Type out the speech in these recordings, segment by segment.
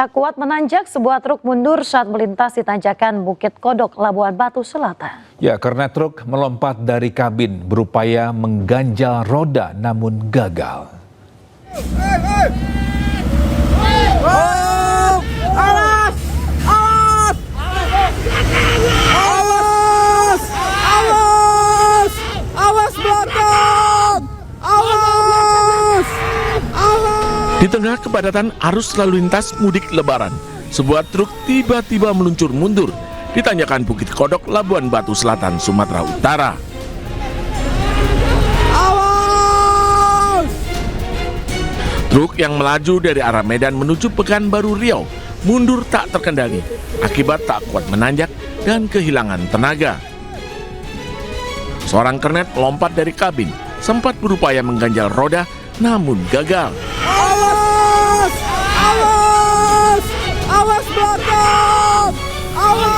Tak kuat menanjak, sebuah truk mundur saat melintas di tanjakan Bukit Kodok, Labuan Batu Selatan. Ya, karena truk melompat dari kabin berupaya mengganjal roda namun gagal. Di tengah kepadatan arus lalu lintas mudik lebaran, sebuah truk tiba-tiba meluncur mundur di tanjakan Bukit Kodok, Labuan Batu Selatan, Sumatera Utara. Truk yang melaju dari arah Medan menuju Pekanbaru Riau mundur tak terkendali akibat tak kuat menanjak dan kehilangan tenaga. Seorang kernet melompat dari kabin, sempat berupaya mengganjal roda namun gagal. Awas belakang! Awas!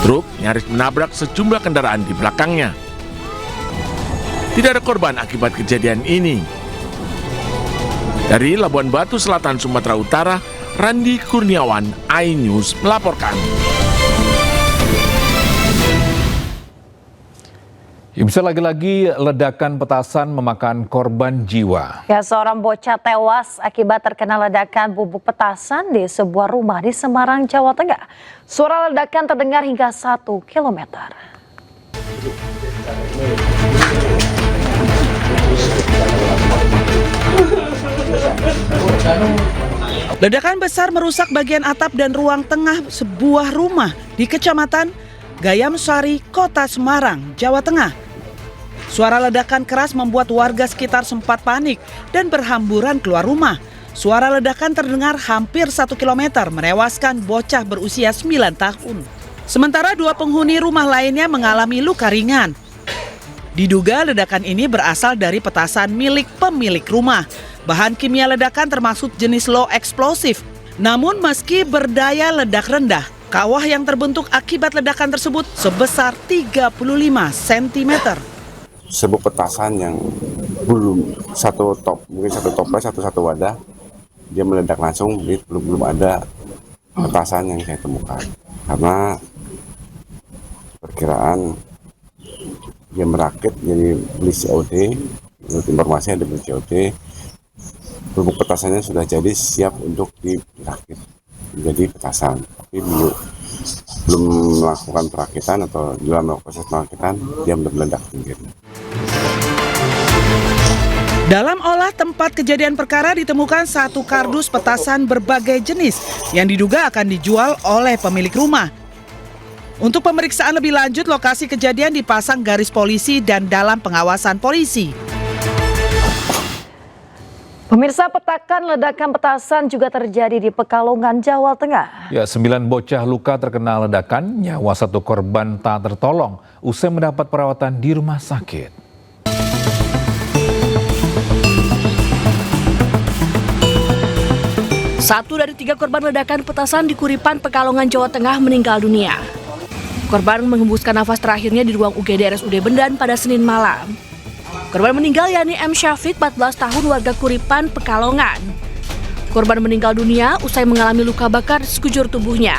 Truk nyaris menabrak sejumlah kendaraan di belakangnya. Tidak ada korban akibat kejadian ini. Dari Labuan Batu Selatan, Sumatera Utara, Randi Kurniawan, iNews melaporkan. Ya, bisa lagi-lagi ledakan petasan memakan korban jiwa. Ya, seorang bocah tewas akibat terkena ledakan bubuk petasan di sebuah rumah di Semarang, Jawa Tengah. Suara ledakan terdengar hingga 1 kilometer. Ledakan besar merusak bagian atap dan ruang tengah sebuah rumah di Kecamatan Gayam Sari, Kota Semarang, Jawa Tengah. Suara ledakan keras membuat warga sekitar sempat panik dan berhamburan keluar rumah. Suara ledakan terdengar hampir 1 kilometer, menewaskan bocah berusia 9 tahun. Sementara 2 penghuni rumah lainnya mengalami luka ringan. Diduga ledakan ini berasal dari petasan milik pemilik rumah. Bahan kimia ledakan termasuk jenis low explosive. Namun meski berdaya ledak rendah, kawah yang terbentuk akibat ledakan tersebut sebesar 35 cm. Sebuah petasan yang belum mungkin satu toples satu wadah, dia meledak langsung. Belum ada petasan yang saya temukan karena perkiraan dia merakit jadi beli COD. Menurut informasi ada beli COD, bubuk petasannya sudah jadi siap untuk dirakit menjadi petasan, tapi belum melakukan perakitan atau dalam proses perakitan dia meledak tinggi. Dalam olah tempat kejadian perkara ditemukan 1 kardus petasan berbagai jenis yang diduga akan dijual oleh pemilik rumah. Untuk pemeriksaan lebih lanjut, lokasi kejadian dipasang garis polisi dan dalam pengawasan polisi. Pemirsa, petakan ledakan petasan juga terjadi di Pekalongan, Jawa Tengah. Ya, 9 bocah luka terkena ledakan, nyawa 1 korban tak tertolong usai mendapat perawatan di rumah sakit. 1 dari 3 korban ledakan petasan di Kuripan, Pekalongan, Jawa Tengah meninggal dunia. Korban menghembuskan nafas terakhirnya di ruang UGD RSUD Bendan pada Senin malam. Korban meninggal yakni M. Syafiq, 14 tahun, warga Kuripan, Pekalongan. Korban meninggal dunia usai mengalami luka bakar di sekujur tubuhnya.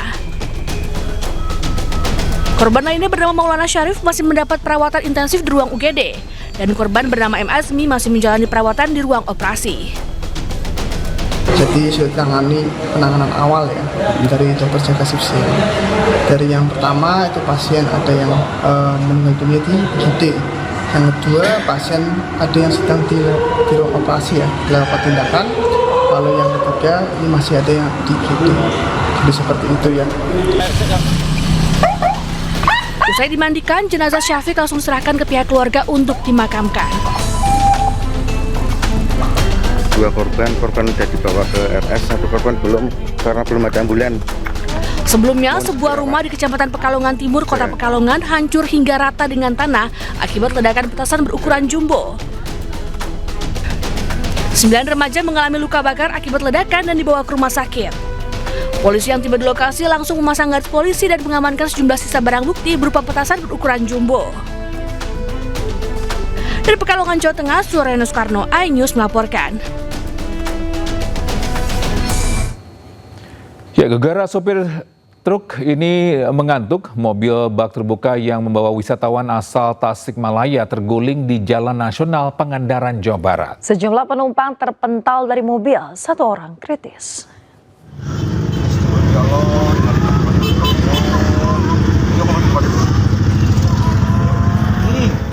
Korban lainnya bernama Maulana Syarif masih mendapat perawatan intensif di ruang UGD. Dan korban bernama M. Azmi masih menjalani perawatan di ruang operasi. Jadi sudah ditangani penanganan awal ya dari dokter jaga sipsil. Dari yang pertama itu pasien ada yang meninggal dunia di UGD. Yang kedua pasien ada yang sedang di ruang operasi ya, dilakukan tindakan. Lalu yang ketiga ini masih ada yang di UGD. Jadi seperti itu ya. Usai dimandikan, jenazah Syafiq langsung diserahkan ke pihak keluarga untuk dimakamkan. 2 korban sudah dibawa ke RS, 1 korban belum karena belum ada ambulan. Sebelumnya, sebuah rumah di Kecamatan Pekalongan Timur, Kota Pekalongan hancur hingga rata dengan tanah akibat ledakan petasan berukuran jumbo. 9 remaja mengalami luka bakar akibat ledakan dan dibawa ke rumah sakit. Polisi yang tiba di lokasi langsung memasang garis polisi dan mengamankan sejumlah sisa barang bukti berupa petasan berukuran jumbo. Dari Pekalongan, Jawa Tengah, Suryana Soekarno, iNews melaporkan. Ya, gegara sopir truk ini mengantuk. Mobil bak terbuka yang membawa wisatawan asal Tasikmalaya terguling di Jalan Nasional Pangandaran, Jawa Barat. Sejumlah penumpang terpental dari mobil, satu orang kritis.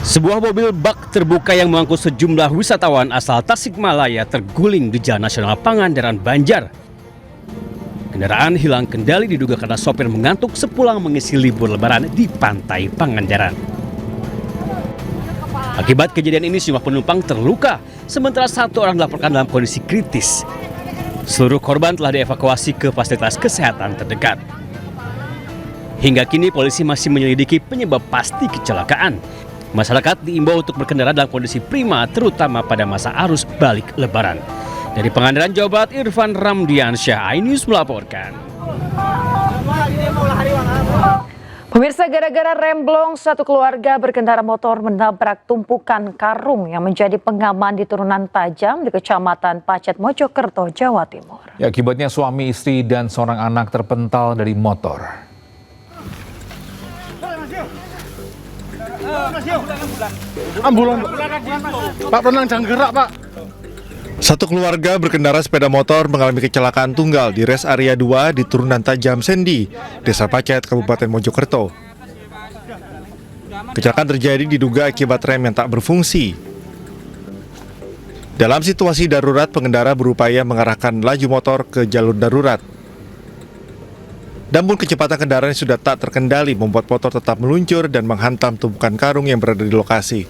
Sebuah mobil bak terbuka yang mengangkut sejumlah wisatawan asal Tasikmalaya terguling di Jalan Nasional Pangandaran, Banjar. Kendaraan hilang kendali diduga karena sopir mengantuk sepulang mengisi libur lebaran di pantai Pangandaran. Akibat kejadian ini sejumlah penumpang terluka, sementara satu orang dilaporkan dalam kondisi kritis. Seluruh korban telah dievakuasi ke fasilitas kesehatan terdekat. Hingga kini polisi masih menyelidiki penyebab pasti kecelakaan. Masyarakat diimbau untuk berkendara dalam kondisi prima, terutama pada masa arus balik lebaran. Dari Pangandaran, Jawa Barat, Irfan Ramdiansyah, iNews melaporkan. Pemirsa, gara-gara remblong, satu keluarga berkendara motor menabrak tumpukan karung yang menjadi pengaman di turunan tajam di Kecamatan Pacet, Mojokerto, Jawa Timur. Ya, akibatnya suami, istri, dan seorang anak terpental dari motor. Ambulan, Pak, tenang, jangan gerak, Pak. Satu keluarga berkendara sepeda motor mengalami kecelakaan tunggal di res area 2 di Turunan Tajam Sendi, Desa Pacet, Kabupaten Mojokerto. Kecelakaan terjadi diduga akibat rem yang tak berfungsi. Dalam situasi darurat, pengendara berupaya mengarahkan laju motor ke jalur darurat. Namun kecepatan kendaraan sudah tak terkendali membuat motor tetap meluncur dan menghantam tumpukan karung yang berada di lokasi.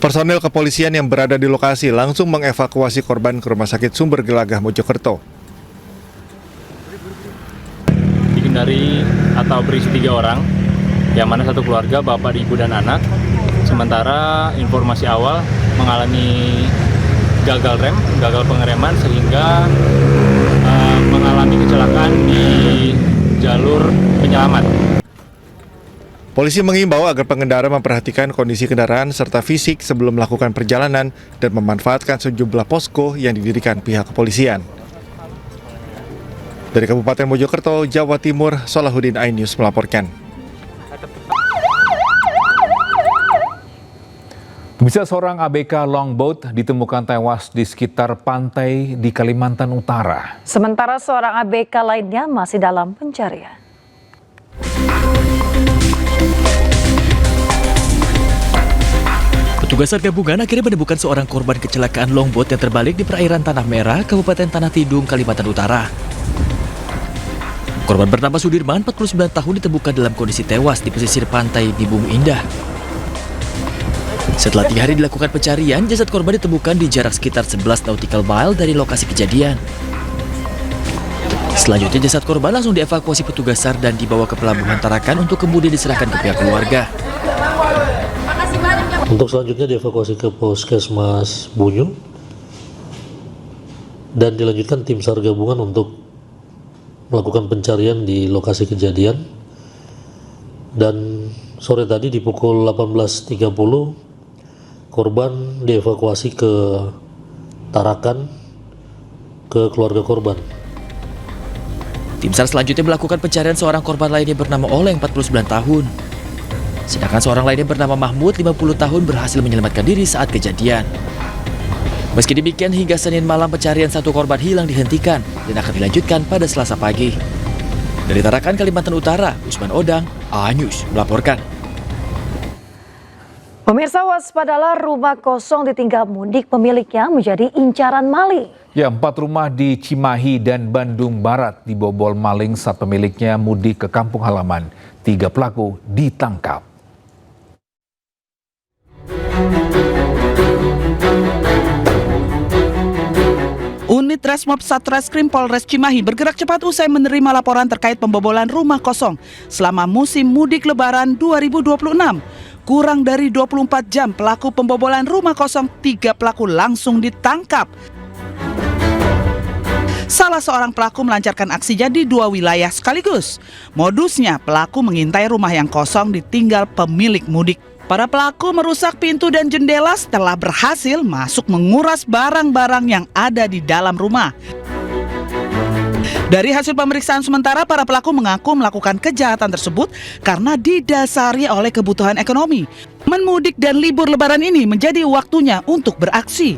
Personel kepolisian yang berada di lokasi langsung mengevakuasi korban ke Rumah Sakit Sumber Gelagah, Mojokerto. Dikendari atau berisi 3 orang, yang mana satu keluarga, bapak, ibu, dan anak. Sementara informasi awal mengalami gagal rem, gagal pengereman sehingga mengalami kecelakaan di jalur penyelamat. Polisi mengimbau agar pengendara memperhatikan kondisi kendaraan serta fisik sebelum melakukan perjalanan dan memanfaatkan sejumlah posko yang didirikan pihak kepolisian. Dari Kabupaten Mojokerto, Jawa Timur, Solahuddin, iNews melaporkan. Bisa seorang ABK longboat ditemukan tewas di sekitar pantai di Kalimantan Utara. Sementara seorang ABK lainnya masih dalam pencarian. Petugas SAR gabungan akhirnya menemukan seorang korban kecelakaan longboat yang terbalik di perairan Tanah Merah, Kabupaten Tanah Tidung, Kalimantan Utara. Korban bernama Sudirman, 49 tahun, ditemukan dalam kondisi tewas di pesisir pantai di Bumi Indah. Setelah 3 hari dilakukan pencarian, jasad korban ditemukan di jarak sekitar 11 nautical mile dari lokasi kejadian. Selanjutnya jasad korban langsung dievakuasi petugas SAR dan dibawa ke Pelabuhan Tarakan untuk kemudian diserahkan ke pihak keluarga. Untuk selanjutnya dievakuasi ke Puskesmas Bunyu dan dilanjutkan tim SAR gabungan untuk melakukan pencarian di lokasi kejadian. Dan sore tadi di pukul 18.30 korban dievakuasi ke Tarakan ke keluarga korban. Tim SAR selanjutnya melakukan pencarian seorang korban lainnya bernama Oleng, 49 tahun. Sedangkan seorang lainnya bernama Mahmud, 50 tahun, berhasil menyelamatkan diri saat kejadian. Meski demikian, hingga Senin malam pencarian satu korban hilang dihentikan dan akan dilanjutkan pada Selasa pagi. Dari Tarakan, Kalimantan Utara, Usman Odang, iNews melaporkan. Pemirsa, waspadalah, rumah kosong ditinggal mudik pemiliknya menjadi incaran maling. Ya, 4 rumah di Cimahi dan Bandung Barat dibobol maling saat pemiliknya mudik ke kampung halaman. 3 pelaku ditangkap. Unit Resmob Satreskrim Polres Cimahi bergerak cepat usai menerima laporan terkait pembobolan rumah kosong selama musim mudik Lebaran 2026. Kurang dari 24 jam pelaku pembobolan rumah kosong, 3 pelaku langsung ditangkap. Salah seorang pelaku melancarkan aksinya di 2 wilayah sekaligus. Modusnya, pelaku mengintai rumah yang kosong ditinggal pemilik mudik. Para pelaku merusak pintu dan jendela setelah berhasil masuk menguras barang-barang yang ada di dalam rumah. Dari hasil pemeriksaan sementara, para pelaku mengaku melakukan kejahatan tersebut karena didasari oleh kebutuhan ekonomi. Mudik dan libur lebaran ini menjadi waktunya untuk beraksi.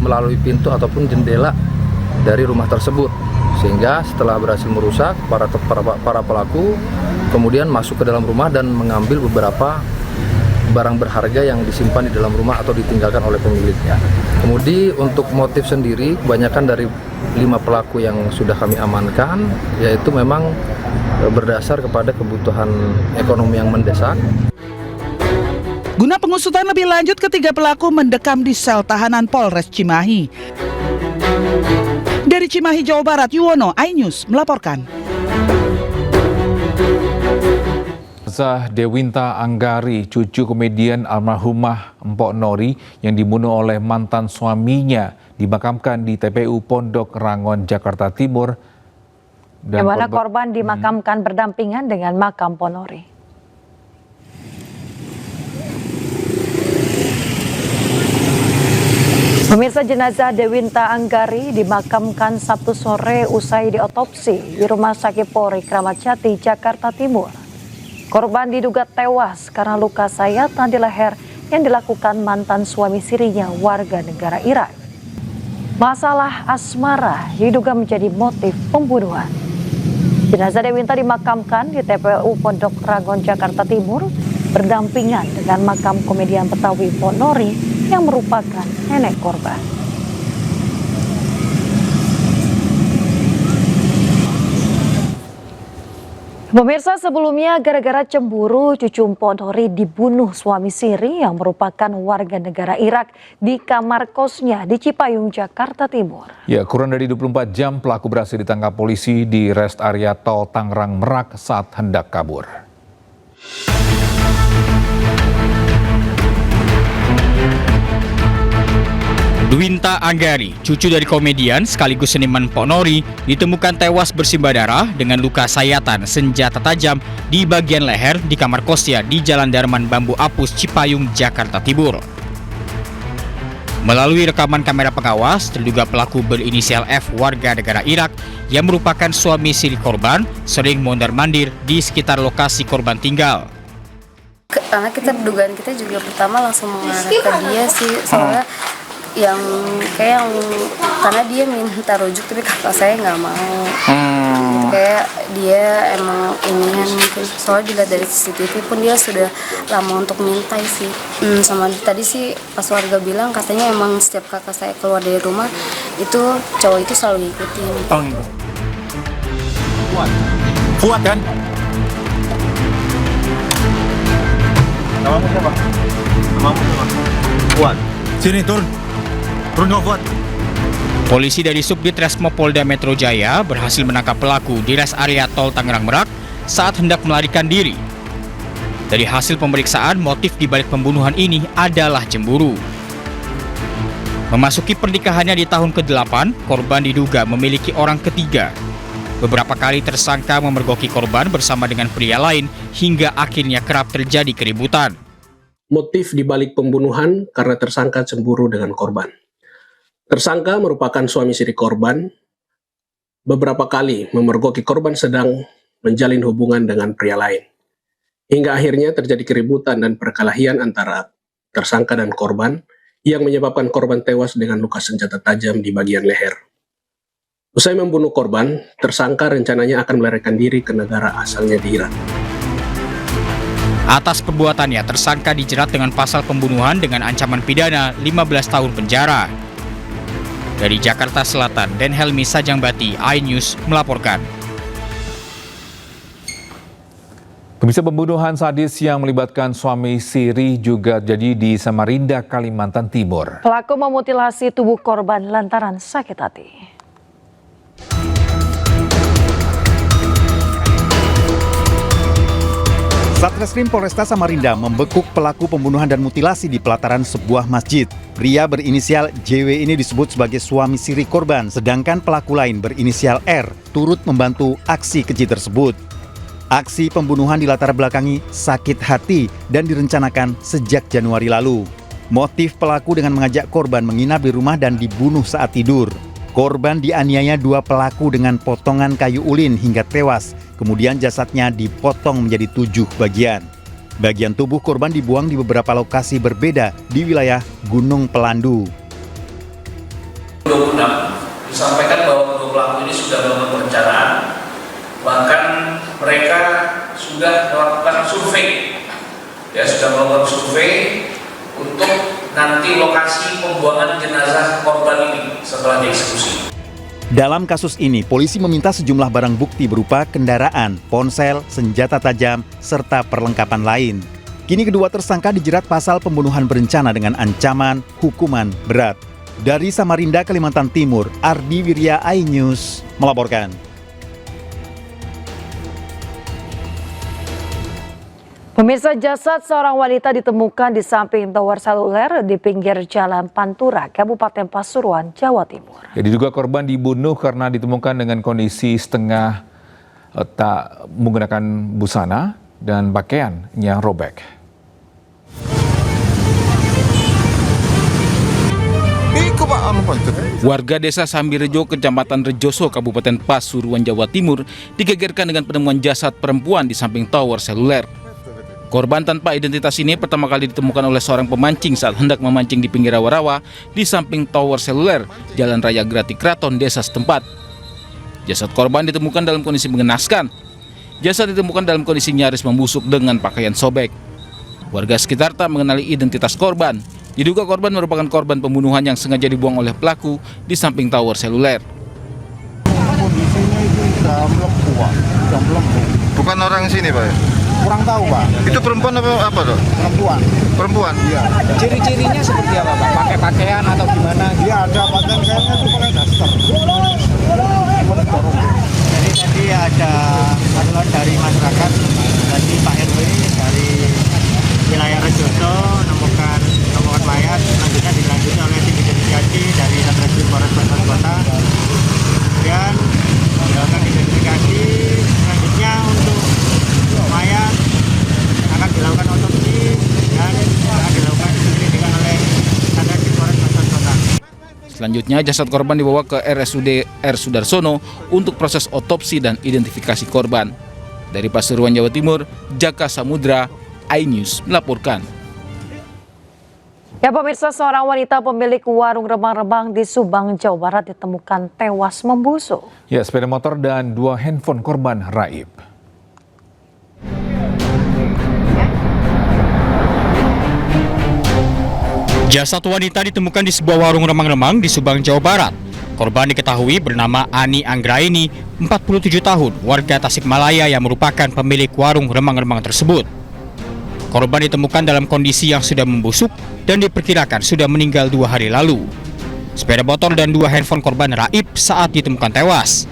Melalui pintu ataupun jendela dari rumah tersebut, sehingga setelah berhasil merusak, para pelaku kemudian masuk ke dalam rumah dan mengambil beberapa barang berharga yang disimpan di dalam rumah atau ditinggalkan oleh pemiliknya. Kemudian untuk motif sendiri, kebanyakan dari 5 pelaku yang sudah kami amankan, yaitu memang berdasar kepada kebutuhan ekonomi yang mendesak. Guna pengusutan lebih lanjut, ketiga pelaku mendekam di sel tahanan Polres Cimahi. Dari Cimahi, Jawa Barat, Yuwono, iNews melaporkan. Dewinta Anggari, cucu komedian almarhumah Mpok Nori yang dibunuh oleh mantan suaminya, dimakamkan di TPU Pondok Rangon, Jakarta Timur. Di mana korban dimakamkan berdampingan dengan makam Mpok Nori. Pemirsa, jenazah Dewinta Anggari dimakamkan Sabtu sore usai diotopsi di Rumah Sakit Polri Kramat Jati, Jakarta Timur. Korban diduga tewas karena luka sayatan di leher yang dilakukan mantan suami sirinya warga negara Irak. Masalah asmara diduga menjadi motif pembunuhan. Jenazah Dewinta dimakamkan di TPU Pondok Rangon, Jakarta Timur berdampingan dengan makam komedian Betawi Mpok Nori yang merupakan nenek korban. Pemirsa, sebelumnya gara-gara cemburu, cucu Mpok Nori dibunuh suami siri yang merupakan warga negara Irak di kamar kosnya di Cipayung, Jakarta Timur. Ya, kurang dari 24 jam pelaku berhasil ditangkap polisi di rest area tol Tangerang Merak saat hendak kabur. Dewinta Anggari, cucu dari komedian sekaligus seniman Mpok Nori, ditemukan tewas bersimbah darah dengan luka sayatan senjata tajam di bagian leher di kamar kosnya di Jalan Darman Bambu Apus, Cipayung, Jakarta Timur. Melalui rekaman kamera pengawas, terduga pelaku berinisial F warga negara Irak yang merupakan suami siri korban sering mondar-mandir di sekitar lokasi korban tinggal. Karena dugaan kita juga pertama langsung mengarah ke dia sih, soalnya karena dia minta rujuk tapi kakak saya nggak mau. Kayak dia emang inian mungkin, soalnya dilihat dari CCTV pun dia sudah lama untuk minta sih. Sama tadi sih pas warga bilang katanya emang setiap kakak saya keluar dari rumah itu cowok itu selalu ngikutin. Fuad kan? Namamu siapa? Fuad. Sini turun. Polisi dari Subdit Resmo Polda Metro Jaya berhasil menangkap pelaku di rest area tol Tangerang Merak saat hendak melarikan diri. Dari hasil pemeriksaan, motif dibalik pembunuhan ini adalah cemburu. Memasuki pernikahannya di tahun ke-8, korban diduga memiliki orang ketiga. Beberapa kali tersangka memergoki korban bersama dengan pria lain hingga akhirnya kerap terjadi keributan. Motif dibalik pembunuhan karena tersangka cemburu dengan korban. Tersangka merupakan suami siri korban, beberapa kali memergoki korban sedang menjalin hubungan dengan pria lain. Hingga akhirnya terjadi keributan dan perkelahian antara tersangka dan korban yang menyebabkan korban tewas dengan luka senjata tajam di bagian leher. Usai membunuh korban, tersangka rencananya akan melarikan diri ke negara asalnya di Irak. Atas perbuatannya, tersangka dijerat dengan pasal pembunuhan dengan ancaman pidana 15 tahun penjara. Dari Jakarta Selatan, Den Helmi Sajangbati, iNews melaporkan. Pemirsa, pembunuhan sadis yang melibatkan suami siri juga jadi di Samarinda, Kalimantan Timur. Pelaku memutilasi tubuh korban lantaran sakit hati. Satreskrim Polresta Samarinda membekuk pelaku pembunuhan dan mutilasi di pelataran sebuah masjid. Pria berinisial JW ini disebut sebagai suami siri korban, sedangkan pelaku lain berinisial R turut membantu aksi keji tersebut. Aksi pembunuhan dilatar belakangi sakit hati dan direncanakan sejak Januari lalu. Motif pelaku dengan mengajak korban menginap di rumah dan dibunuh saat tidur. Korban dianiaya 2 pelaku dengan potongan kayu ulin hingga tewas. Kemudian jasadnya dipotong menjadi 7 bagian. Bagian tubuh korban dibuang di beberapa lokasi berbeda di wilayah Gunung Pelandu. 26 disampaikan bahwa kedua pelaku ini sudah melakukan perencanaan, bahkan mereka sudah melakukan survei, untuk nanti lokasi pembuangan jenazah korban ini setelah dieksekusi. Dalam kasus ini, polisi meminta sejumlah barang bukti berupa kendaraan, ponsel, senjata tajam, serta perlengkapan lain. Kini kedua tersangka dijerat pasal pembunuhan berencana dengan ancaman hukuman berat. Dari Samarinda, Kalimantan Timur, Ardi Wirya, iNews melaporkan. Pemirsa, jasad seorang wanita ditemukan di samping tower seluler di pinggir Jalan Pantura, Kabupaten Pasuruan, Jawa Timur. Diduga korban dibunuh karena ditemukan dengan kondisi setengah tak menggunakan busana dan pakaian yang robek. Warga desa Sambirejo, Kecamatan Rejoso, Kabupaten Pasuruan, Jawa Timur digegerkan dengan penemuan jasad perempuan di samping tower seluler. Korban tanpa identitas ini pertama kali ditemukan oleh seorang pemancing saat hendak memancing di pinggir rawa-rawa di samping tower seluler Jalan Raya Grati Kraton, desa setempat. Jasad korban ditemukan dalam kondisi mengenaskan. Jasad ditemukan dalam kondisi nyaris membusuk dengan pakaian sobek. Warga sekitar tak mengenali identitas korban. Diduga korban merupakan korban pembunuhan yang sengaja dibuang oleh pelaku di samping tower seluler. Kondisinya itu sudah melepuh. Bukan orang sini, Pak? Kurang tahu, Pak. Itu perempuan apa tuh? Perempuan. Perempuan? Iya. Ciri-cirinya seperti apa, Pak? Pakai pakaian atau gimana? Iya, ada pakaian kayaknya itu pakai daster. Jadi tadi ada aduan dari masyarakat, tadi Pak RW dari wilayah Rejoso menemukan mayat, selanjutnya dilanjutkan oleh tim identifikasi dari Satreskrim Polres Pasuruan Kota. Kemudian dilakukan identifikasi, selanjutnya untuk mayat akan dilakukan otopsi dan akan dilakukan penyelidikan oleh Satreskrim Polres Pasuruan Kota. Selanjutnya jasad korban dibawa ke RSUD R. Sudarsono untuk proses otopsi dan identifikasi korban. Dari Pasuruan, Jawa Timur, Jaka Samudra, iNews melaporkan. Ya pemirsa, seorang wanita pemilik warung remang-remang di Subang, Jawa Barat ditemukan tewas membusuk. Ya, sepeda motor dan 2 handphone korban raib. Jasad wanita ditemukan di sebuah warung remang-remang di Subang, Jawa Barat. Korban diketahui bernama Ani Anggraini, 47 tahun, warga Tasikmalaya yang merupakan pemilik warung remang-remang tersebut. Korban ditemukan dalam kondisi yang sudah membusuk dan diperkirakan sudah meninggal 2 hari lalu. Sepeda motor dan 2 handphone korban raib saat ditemukan tewas.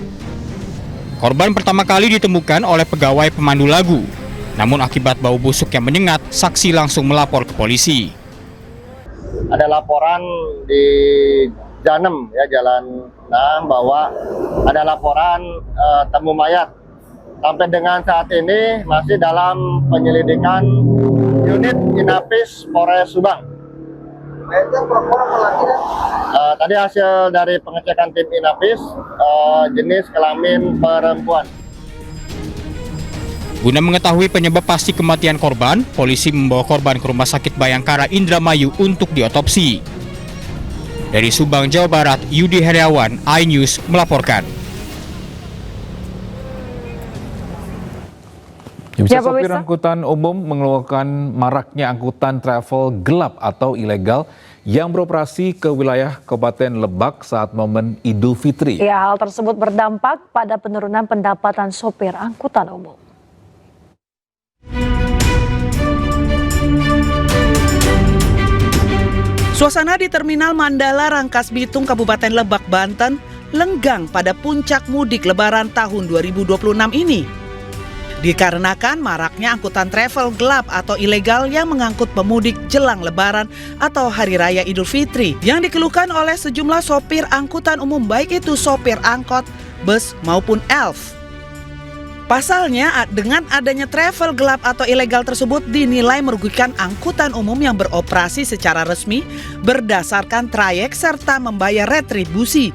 Korban pertama kali ditemukan oleh pegawai pemandu lagu. Namun akibat bau busuk yang menyengat, saksi langsung melapor ke polisi. Ada laporan di Janem, ya, Jalan Nang, bahwa ada laporan temu mayat. Sampai dengan saat ini masih dalam penyelidikan unit Inapis Polres Subang. Tadi hasil dari pengecekan tim Inapis, jenis kelamin perempuan. Guna mengetahui penyebab pasti kematian korban, polisi membawa korban ke Rumah Sakit Bayangkara Indramayu untuk diotopsi. Dari Subang, Jawa Barat, Yudi Heriawan, iNews melaporkan. Ya, sopir angkutan umum mengeluhkan maraknya angkutan travel gelap atau ilegal yang beroperasi ke wilayah Kabupaten Lebak saat momen Idul Fitri. Ya, hal tersebut berdampak pada penurunan pendapatan sopir angkutan umum. Suasana di Terminal Mandala Rangkas Bitung, Kabupaten Lebak, Banten, lenggang pada puncak mudik Lebaran tahun 2026 ini. Dikarenakan maraknya angkutan travel gelap atau ilegal yang mengangkut pemudik jelang Lebaran atau Hari Raya Idul Fitri yang dikeluhkan oleh sejumlah sopir angkutan umum, baik itu sopir angkot, bus maupun elf. Pasalnya, dengan adanya travel gelap atau ilegal tersebut dinilai merugikan angkutan umum yang beroperasi secara resmi berdasarkan trayek serta membayar retribusi.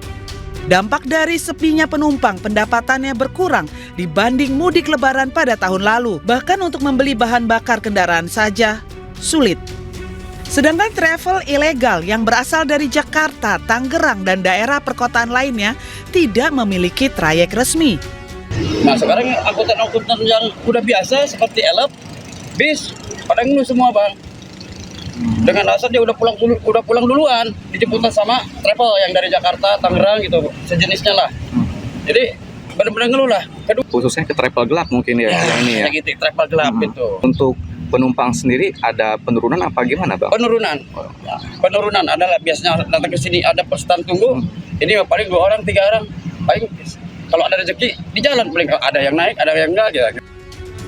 Dampak dari sepinya penumpang, pendapatannya berkurang dibanding mudik lebaran pada tahun lalu. Bahkan untuk membeli bahan bakar kendaraan saja sulit. Sedangkan travel ilegal yang berasal dari Jakarta, Tangerang, dan daerah perkotaan lainnya tidak memiliki trayek resmi. Nah sekarang angkutan-angkutan yang udah biasa seperti elep, bis, pada ngeluh semua bang. Dengan alasan dia udah pulang duluan, dijemputkan sama travel yang dari Jakarta, Tangerang gitu, sejenisnya lah. Jadi benar-benar ngeluh lah. Khususnya ke travel gelap mungkin ya, yang ini ya. Gitu, travel gelap itu. Untuk penumpang sendiri ada penurunan apa gimana bang? Penurunan adalah biasanya datang ke sini ada persetan tunggu. Ini paling 2 orang, 3 orang. Paling kalau ada rezeki di jalan paling ada yang naik, ada yang enggak gitu.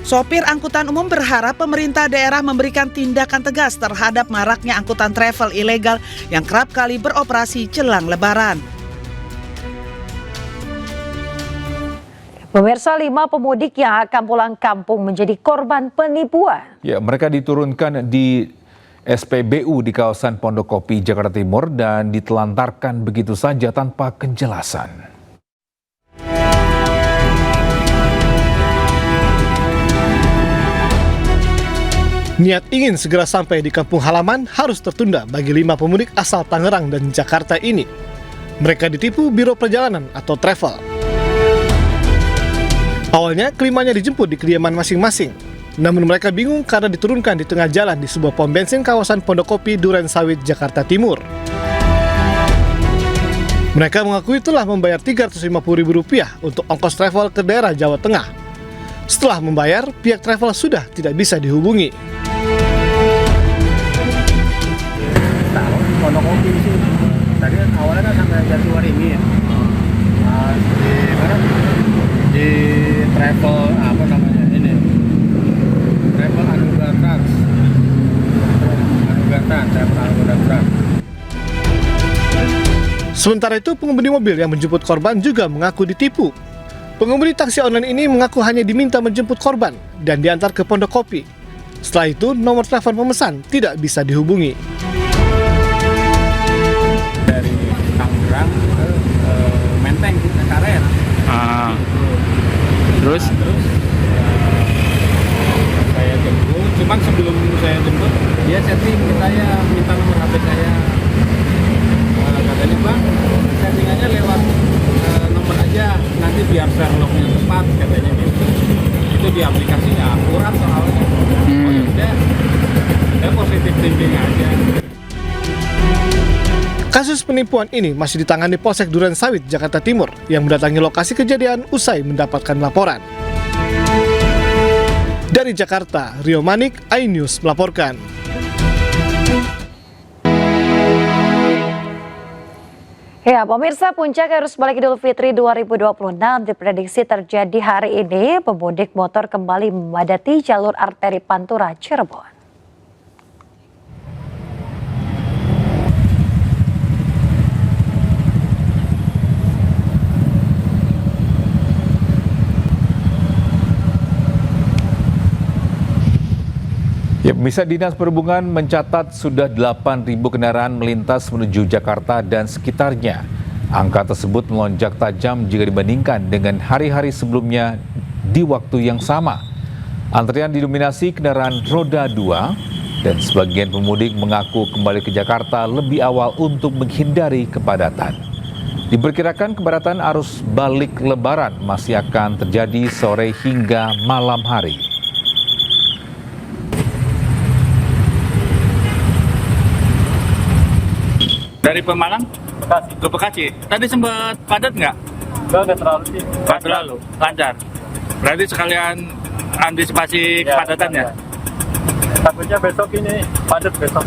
Sopir angkutan umum berharap pemerintah daerah memberikan tindakan tegas terhadap maraknya angkutan travel ilegal yang kerap kali beroperasi jelang Lebaran. Pemirsa, 5 pemudik yang akan pulang kampung menjadi korban penipuan. Ya, mereka diturunkan di SPBU di kawasan Pondokopi, Jakarta Timur dan ditelantarkan begitu saja tanpa kejelasan. Niat ingin segera sampai di kampung halaman harus tertunda bagi 5 pemudik asal Tangerang dan Jakarta ini. Mereka ditipu Biro Perjalanan atau travel. Awalnya kelimanya dijemput di kediaman masing-masing. Namun mereka bingung karena diturunkan di tengah jalan di sebuah pom bensin kawasan Pondokopi, Durensawit, Jakarta Timur. Mereka mengaku telah membayar Rp350.000 untuk ongkos travel ke daerah Jawa Tengah. Setelah membayar, pihak travel sudah tidak bisa dihubungi. Taruh di Pondokopi sih. Tadi kan awalnya kan sampai Jatiwaringin. Di travel apa namanya ini? Travel Anugerah Trans. Sementara itu, pengemudi mobil yang menjemput korban juga mengaku ditipu. Pengemudi taksi online ini mengaku hanya diminta menjemput korban dan diantar ke Pondokopi. Setelah itu, nomor telepon pemesan tidak bisa dihubungi. Dari Tangerang ke Menteng, ke Karet. Terus saya jemput, cuman sebelum saya jemput dia setting ke saya, minta nomor HP saya. Katanya bang, settingannya lewat nomor aja, nanti biar Sherlocknya tepat katanya gitu. Itu di aplikasinya akurat soalnya. Oh ya udah positif thinking aja. Kasus penipuan ini masih ditangani Polsek Durensawit, Jakarta Timur yang mendatangi lokasi kejadian usai mendapatkan laporan. Dari Jakarta, Rio Manik, iNews melaporkan. Ya, pemirsa, puncak arus balik Idul Fitri 2026 diprediksi terjadi hari ini. Pemudik motor kembali memadati jalur arteri Pantura, Cirebon. Ya, Pemirsa, Dinas Perhubungan mencatat sudah 8.000 kendaraan melintas menuju Jakarta dan sekitarnya. Angka tersebut melonjak tajam jika dibandingkan dengan hari-hari sebelumnya di waktu yang sama. Antrian didominasi kendaraan roda 2 dan sebagian pemudik mengaku kembali ke Jakarta lebih awal untuk menghindari kepadatan. Diperkirakan kepadatan arus balik Lebaran masih akan terjadi sore hingga malam hari. Dari Pemalang ke Bekasi. Tadi sempat padat nggak? Nggak terlalu sih. Nggak terlalu, lancar. Berarti sekalian antisipasi kepadatannya? Takutnya besok ini padat besok.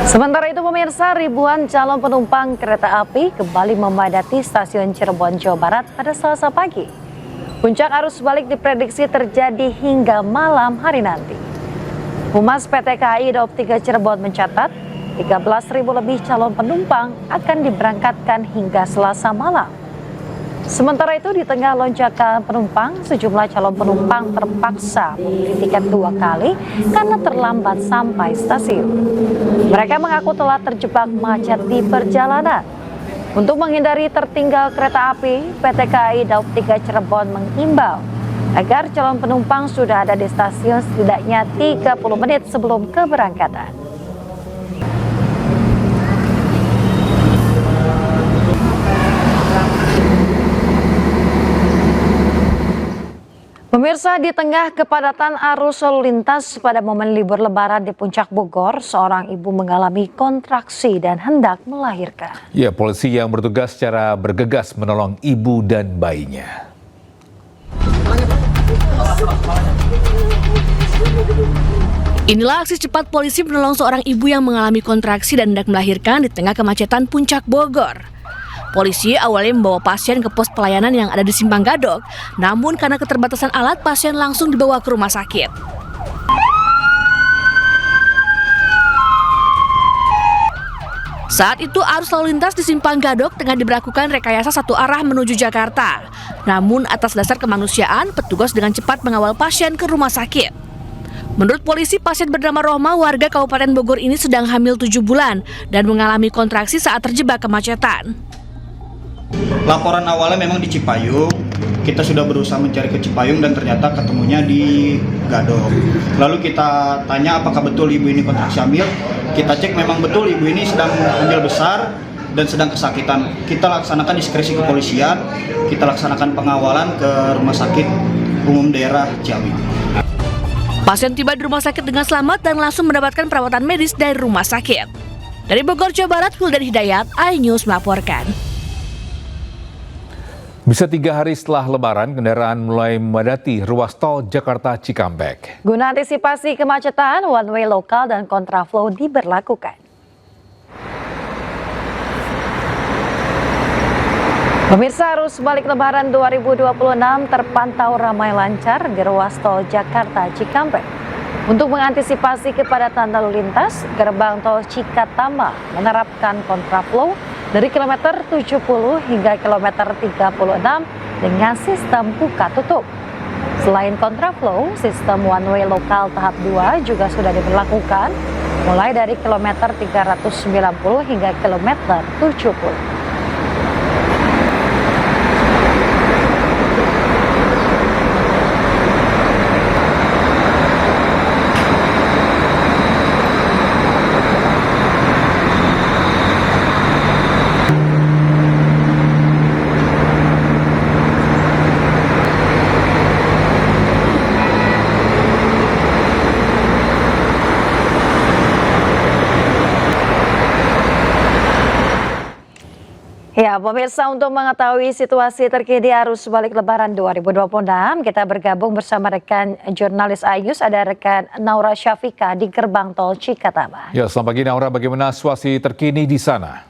Sementara itu, pemirsa, ribuan calon penumpang kereta api kembali memadati stasiun Cirebon, Jawa Barat pada Selasa pagi. Puncak arus balik diprediksi terjadi hingga malam hari nanti. Humas PT KAI Daob 3 Cirebon mencatat 13.000 lebih calon penumpang akan diberangkatkan hingga Selasa malam. Sementara itu di tengah lonjakan penumpang, sejumlah calon penumpang terpaksa membeli tiket 2 kali karena terlambat sampai stasiun. Mereka mengaku telah terjebak macet di perjalanan. Untuk menghindari tertinggal kereta api, PT KAI Daup 3 Cirebon mengimbau agar calon penumpang sudah ada di stasiun setidaknya 30 menit sebelum keberangkatan. Pemirsa, di tengah kepadatan arus lalu lintas pada momen libur Lebaran di Puncak Bogor, seorang ibu mengalami kontraksi dan hendak melahirkan. Ya, polisi yang bertugas secara bergegas menolong ibu dan bayinya. Inilah aksi cepat polisi menolong seorang ibu yang mengalami kontraksi dan hendak melahirkan di tengah kemacetan Puncak Bogor. Polisi awalnya membawa pasien ke pos pelayanan yang ada di Simpang Gadok, namun karena keterbatasan alat, pasien langsung dibawa ke rumah sakit. Saat itu arus lalu lintas di Simpang Gadok tengah diberlakukan rekayasa satu arah menuju Jakarta. Namun atas dasar kemanusiaan, petugas dengan cepat mengawal pasien ke rumah sakit. Menurut polisi, pasien bernama Rohma warga Kabupaten Bogor ini sedang hamil 7 bulan dan mengalami kontraksi saat terjebak kemacetan. Laporan awalnya memang di Cipayung, kita sudah berusaha mencari ke Cipayung dan ternyata ketemunya di Gadok. Lalu kita tanya apakah betul ibu ini kontraksi hamil, kita cek memang betul ibu ini sedang hamil besar dan sedang kesakitan. Kita laksanakan diskresi kepolisian, kita laksanakan pengawalan ke Rumah Sakit Umum Daerah Ciawi. Pasien tiba di rumah sakit dengan selamat dan langsung mendapatkan perawatan medis dari rumah sakit. Dari Bogor, Jawa Barat, Huldan Hidayat, iNews melaporkan. Bisa 3 hari setelah Lebaran, kendaraan mulai memadati ruas tol Jakarta Cikampek. Guna antisipasi kemacetan, one way lokal dan kontraflow diberlakukan. Pemirsa, arus balik Lebaran 2026 terpantau ramai lancar di ruas tol Jakarta Cikampek. Untuk mengantisipasi kepadatan lalu lintas, gerbang tol Cikatama menerapkan kontraflow dari kilometer 70 hingga kilometer 36 dengan sistem buka tutup. Selain kontraflow, sistem one way lokal tahap 2 juga sudah diberlakukan mulai dari kilometer 390 hingga kilometer 70. Ya, pemirsa, untuk mengetahui situasi terkini arus balik Lebaran 2026, kita bergabung bersama rekan jurnalis iNews, ada rekan Naura Syafika di gerbang tol Cikatama. Ya, selamat pagi Naura, bagaimana situasi terkini di sana?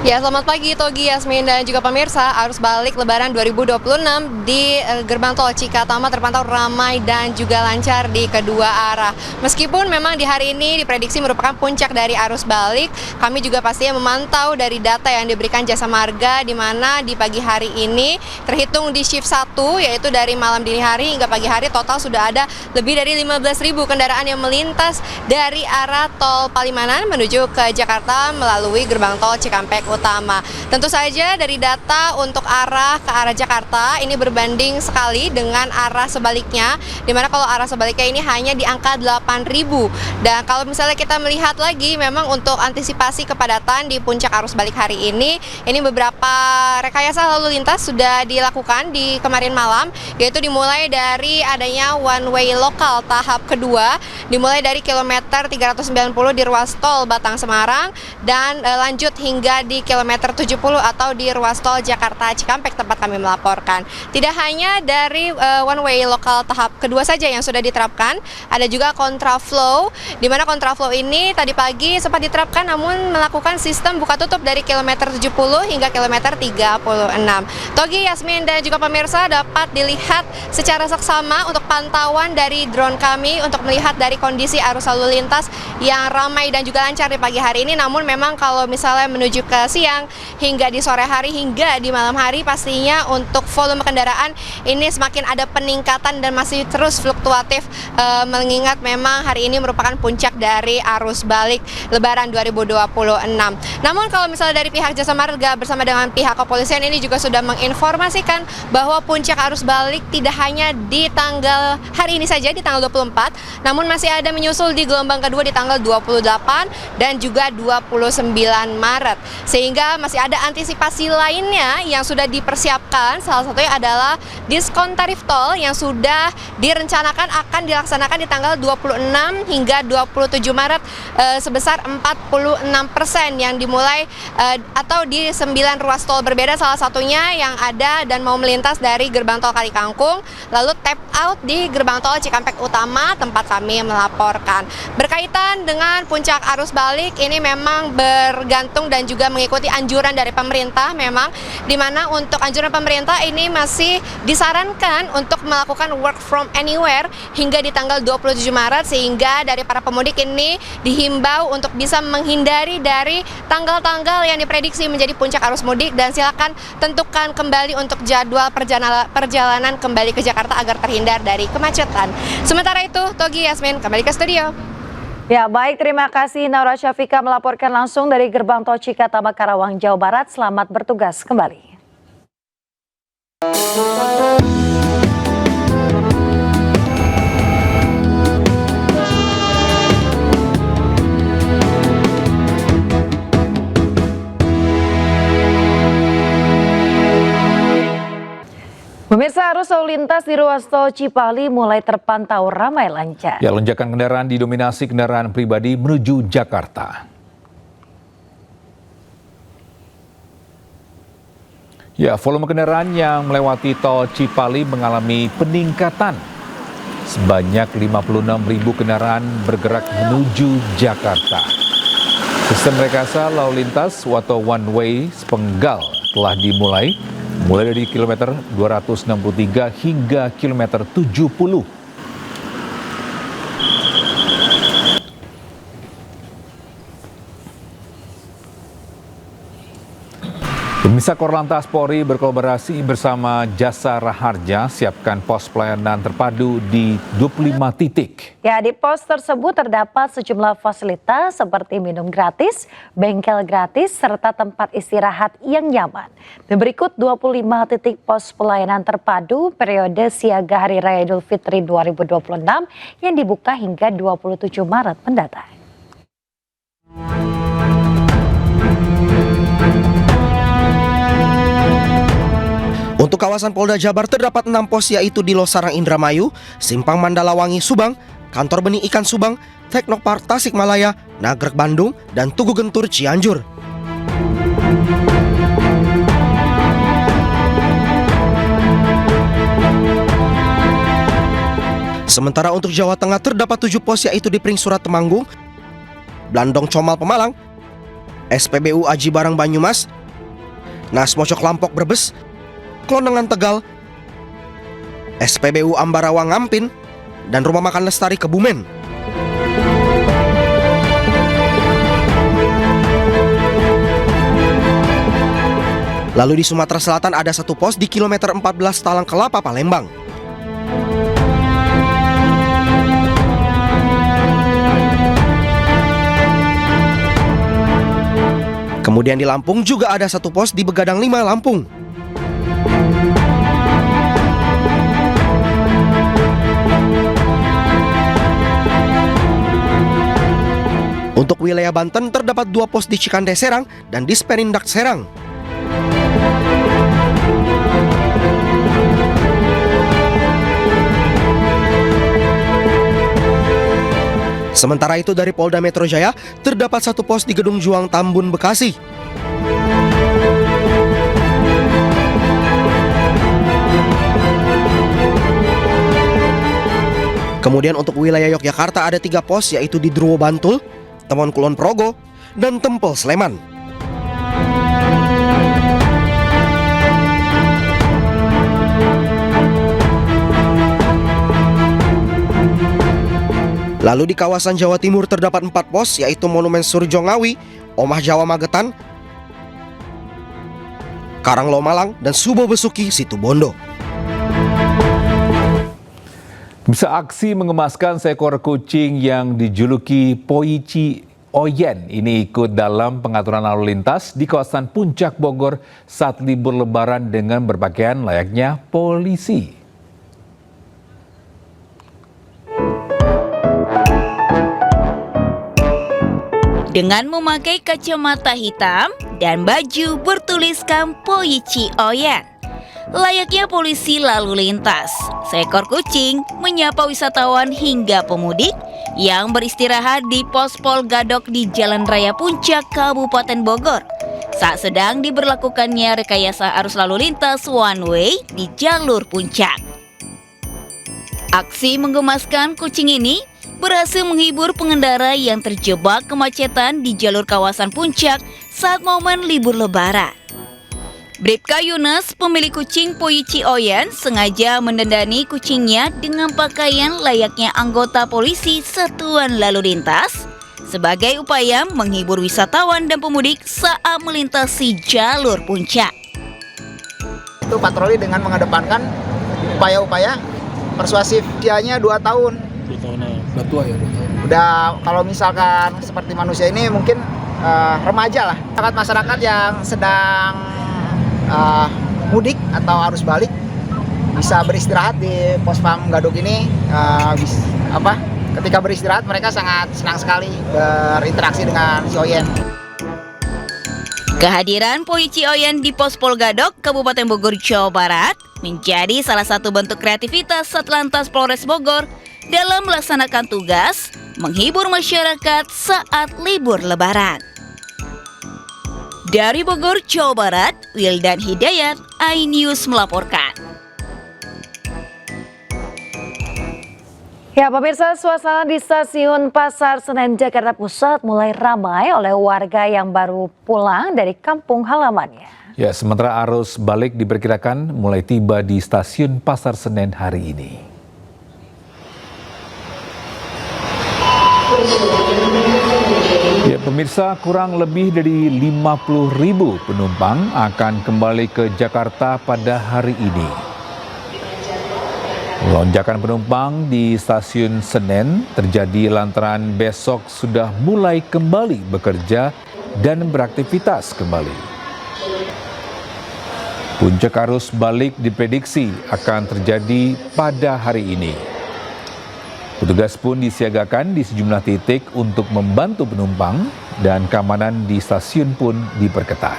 Ya, selamat pagi Togi, Yasmin, dan juga pemirsa. Arus balik Lebaran 2026 di gerbang tol Cikatama terpantau ramai dan juga lancar di kedua arah. Meskipun memang di hari ini diprediksi merupakan puncak dari arus balik, kami juga pastinya memantau dari data yang diberikan Jasa Marga, di mana di pagi hari ini terhitung di shift 1, yaitu dari malam dini hari hingga pagi hari, total sudah ada lebih dari 15.000 kendaraan yang melintas dari arah tol Palimanan menuju ke Jakarta melalui gerbang tol Cikampek Utama. Tentu saja dari data untuk arah ke arah Jakarta ini berbanding sekali dengan arah sebaliknya, dimana kalau arah sebaliknya ini hanya di angka 8.000. Dan kalau misalnya kita melihat lagi, memang untuk antisipasi kepadatan di puncak arus balik hari ini beberapa rekayasa lalu lintas sudah dilakukan di kemarin malam, yaitu dimulai dari adanya one way lokal tahap kedua, dimulai dari kilometer 390 di ruas tol Batang Semarang dan lanjut hingga di kilometer 70 atau di ruas tol Jakarta Cikampek tempat kami melaporkan. Tidak hanya dari one way lokal tahap kedua saja yang sudah diterapkan, ada juga kontraflow, di mana kontraflow ini tadi pagi sempat diterapkan namun melakukan sistem buka tutup dari kilometer 70 hingga kilometer 36. Togi, Yasmin, dan juga pemirsa, dapat dilihat secara seksama untuk pantauan dari drone kami untuk melihat dari kondisi arus lalu lintas yang ramai dan juga lancar di pagi hari ini. Namun memang kalau misalnya menuju ke siang hingga di sore hari hingga di malam hari, pastinya untuk volume kendaraan ini semakin ada peningkatan dan masih terus fluktuatif, mengingat memang hari ini merupakan puncak dari arus balik Lebaran 2026. Namun kalau misalnya dari pihak Jasa Marga bersama dengan pihak kepolisian ini juga sudah menginformasikan bahwa puncak arus balik tidak hanya di tanggal hari ini saja, di tanggal 24, namun masih ada menyusul di gelombang kedua di tanggal 28 dan juga 29 Maret. Sehingga masih ada antisipasi lainnya yang sudah dipersiapkan, salah satunya adalah diskon tarif tol yang sudah direncanakan akan dilaksanakan di tanggal 26 hingga 27 Maret sebesar 46% yang dimulai atau di 9 ruas tol berbeda, salah satunya yang ada dan mau melintas dari gerbang tol Kali Kangkung, lalu tap out di gerbang tol Cikampek Utama tempat kami melaporkan. Berkaitan dengan puncak arus balik ini memang bergantung dan juga mengikuti anjuran dari pemerintah, memang di mana untuk anjuran pemerintah ini masih disarankan untuk melakukan work from anywhere hingga di tanggal 27 Maret, sehingga dari para pemudik ini dihimbau untuk bisa menghindari dari tanggal-tanggal yang diprediksi menjadi puncak arus mudik, dan silakan tentukan kembali untuk jadwal perjalanan kembali ke Jakarta agar terhindar dari kemacetan. Sementara itu, Togi Yasmin kembali ke studio. Ya, baik, terima kasih Naura Syafika melaporkan langsung dari gerbang tol Cikatama Karawang, Jawa Barat. Selamat bertugas kembali. Pemirsa, arus lalu lintas di ruas tol Cipali mulai terpantau ramai lancar. Ya, lonjakan kendaraan didominasi kendaraan pribadi menuju Jakarta. Ya, volume kendaraan yang melewati tol Cipali mengalami peningkatan. Sebanyak 56.000 kendaraan bergerak menuju Jakarta. Sistem rekayasa lalu lintas atau one way sepenggal telah dimulai, mulai dari kilometer 263 hingga kilometer 70. Pemirsa, Korlantas Polri berkolaborasi bersama Jasa Raharja siapkan pos pelayanan terpadu di 25 titik. Ya, di pos tersebut terdapat sejumlah fasilitas seperti minum gratis, bengkel gratis, serta tempat istirahat yang nyaman. Dan berikut 25 titik pos pelayanan terpadu periode siaga Hari Raya Idul Fitri 2026 yang dibuka hingga 27 Maret mendatang. Untuk kawasan Polda Jabar terdapat 6 pos, yaitu di Losarang Indramayu, Simpang Mandalawangi Subang, Kantor Benih Ikan Subang, Teknopark Tasikmalaya, Nagrek Bandung, dan Tugu Gentur Cianjur. Sementara untuk Jawa Tengah terdapat 7 pos, yaitu di Pringsurat Temanggung, Blandong Comal Pemalang, SPBU Aji Barang Banyumas, Nas Mocok Lampok Brebes, Klonengan Tegal, SPBU Ambarawa Ngampin, dan Rumah Makan Lestari Kebumen. Lalu di Sumatera Selatan ada 1 pos di kilometer 14 Talang Kelapa, Palembang. Kemudian di Lampung juga ada 1 pos di Begadang 5, Lampung. Untuk wilayah Banten terdapat 2 pos di Cikande Serang dan di Sperindak Serang. Sementara itu dari Polda Metro Jaya terdapat 1 pos di Gedung Juang Tambun, Bekasi. Kemudian untuk wilayah Yogyakarta ada 3 pos, yaitu di Druwo Bantul, Temon Kulon Progo, dan Tempel Sleman. Lalu di kawasan Jawa Timur terdapat 4 pos, yaitu Monumen Surjongawi, Omah Jawa Magetan, Karanglo Malang, dan Subo Besuki Situbondo. Bisa aksi mengemaskan seekor kucing yang dijuluki Poici Oyen ini ikut dalam pengaturan lalu lintas di kawasan Puncak Bogor saat libur Lebaran dengan berpakaian layaknya polisi. Dengan memakai kacamata hitam dan baju bertuliskan Poici Oyen. Layaknya polisi lalu lintas, seekor kucing menyapa wisatawan hingga pemudik yang beristirahat di pos Pol Gadok di Jalan Raya Puncak, Kabupaten Bogor saat sedang diberlakukannya rekayasa arus lalu lintas one way di jalur puncak. Aksi menggemaskan kucing ini berhasil menghibur pengendara yang terjebak kemacetan di jalur kawasan puncak saat momen libur Lebaran. Bribka Yunus, pemilik kucing Poici Oyen, sengaja mendandani kucingnya dengan pakaian layaknya anggota polisi satuan lalu lintas sebagai upaya menghibur wisatawan dan pemudik saat melintasi jalur puncak. Itu patroli dengan mengedepankan upaya-upaya persuasif. Usianya 2 tahun. 2 tahun ya. Udah tua ya. Udah, kalau misalkan seperti manusia ini mungkin remaja lah. Masyarakat yang sedang mudik atau arus balik bisa beristirahat di pos pam Gadok ini. Ketika beristirahat mereka sangat senang sekali berinteraksi dengan si Oyen. Kehadiran Poici Oyen di pos Pol Gadok, Kabupaten Bogor, Jawa Barat menjadi salah satu bentuk kreativitas Satlantas Polres Bogor dalam melaksanakan tugas menghibur masyarakat saat libur Lebaran. Dari Bogor, Jawa Barat, Wildan Hidayat, iNews melaporkan. Ya, pemirsa, suasana di Stasiun Pasar Senen, Jakarta Pusat mulai ramai oleh warga yang baru pulang dari kampung halamannya. Ya, sementara arus balik diperkirakan mulai tiba di Stasiun Pasar Senen hari ini. Ya, pemirsa, kurang lebih dari 50.000 penumpang akan kembali ke Jakarta pada hari ini. Lonjakan penumpang di Stasiun Senen terjadi lantaran besok sudah mulai kembali bekerja dan beraktivitas kembali. Puncak arus balik diprediksi akan terjadi pada hari ini. Petugas pun disiagakan di sejumlah titik untuk membantu penumpang dan keamanan di stasiun pun diperketat.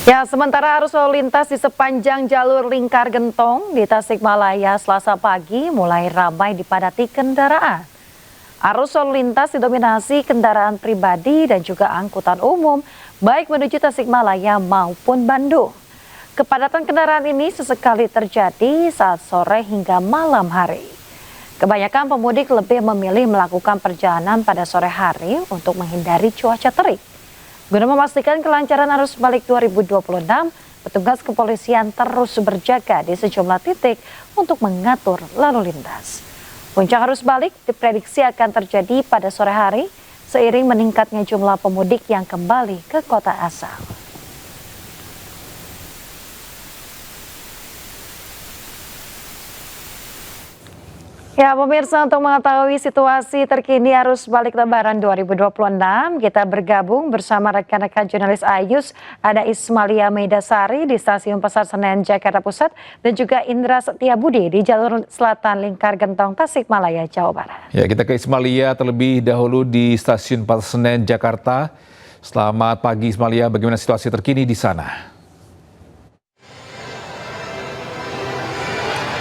Ya, sementara arus lalu lintas di sepanjang jalur Lingkar Gentong di Tasikmalaya Selasa pagi mulai ramai dipadati kendaraan. Arus lalu lintas didominasi kendaraan pribadi dan juga angkutan umum, baik menuju Tasikmalaya maupun Bandung. Kepadatan kendaraan ini sesekali terjadi saat sore hingga malam hari. Kebanyakan pemudik lebih memilih melakukan perjalanan pada sore hari untuk menghindari cuaca terik. Guna memastikan kelancaran arus balik 2026, petugas kepolisian terus berjaga di sejumlah titik untuk mengatur lalu lintas. Puncak arus balik diprediksi akan terjadi pada sore hari seiring meningkatnya jumlah pemudik yang kembali ke kota asal. Ya, pemirsa, untuk mengetahui situasi terkini arus balik Lebaran 2026, kita bergabung bersama rekan-rekan jurnalis iNews, ada Ismalia Meidasari di Stasiun Pasar Senen, Jakarta Pusat, dan juga Indra Setiabudi di jalur selatan Lingkar Gentong, Tasikmalaya, Jawa Barat. Ya, kita ke Ismalia terlebih dahulu di Stasiun Pasar Senen, Jakarta. Selamat pagi Ismalia, bagaimana situasi terkini di sana?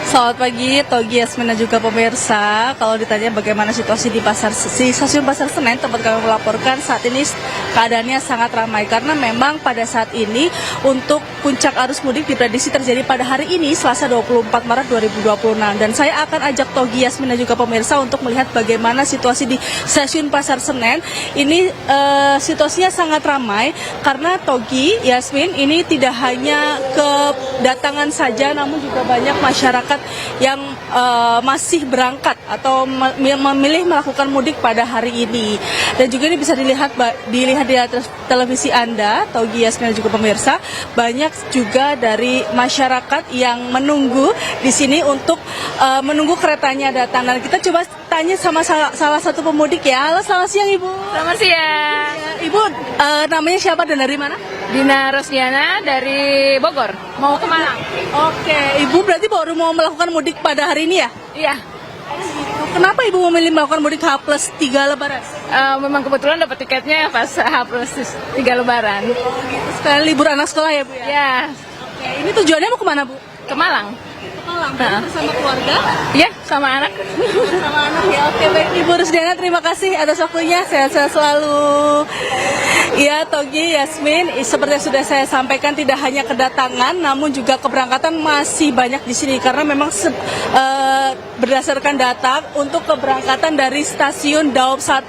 Selamat pagi, Togi, Yasmin dan juga pemirsa. Kalau ditanya bagaimana situasi di Stasiun Pasar Senen, tempat kami melaporkan saat ini keadaannya sangat ramai karena memang pada saat ini untuk puncak arus mudik diprediksi terjadi pada hari ini Selasa 24 Maret 2026. Dan saya akan ajak Togi, Yasmin dan juga pemirsa untuk melihat bagaimana situasi di Stasiun Pasar Senen. Ini situasinya sangat ramai karena Togi, Yasmin, ini tidak hanya kedatangan saja namun juga banyak masyarakat yang masih berangkat atau memilih melakukan mudik pada hari ini. Dan juga ini bisa dilihat di televisi Anda, Togi, Yasmin, dan juga pemirsa, banyak juga dari masyarakat yang menunggu di sini untuk menunggu keretanya datang. Dan kita coba tanya sama salah satu pemudik ya. Halo, selamat siang Ibu. Selamat siang. Ibu namanya siapa dan dari mana? Dina Rosdiana dari Bogor, mau ke Malang. Oke, Ibu berarti baru mau melakukan mudik pada hari ini ya? Iya. Kenapa Ibu memilih melakukan mudik H+3 Lebaran? Memang kebetulan dapat tiketnya pas H+3 Lebaran. Sekalian libur anak sekolah ya Bu ya? Iya. Oke, ini tujuannya mau kemana Bu? Ke Malang. Bersama keluarga? Iya, sama anak. Sama anak ya. Oke, baik Ibu Rusdiana, terima kasih atas waktunya. Sehat-sehat selalu. Ya, Togi, Yasmin, seperti yang sudah saya sampaikan, tidak hanya kedatangan, namun juga keberangkatan masih banyak di sini karena memang berdasarkan data untuk keberangkatan dari stasiun Daob 1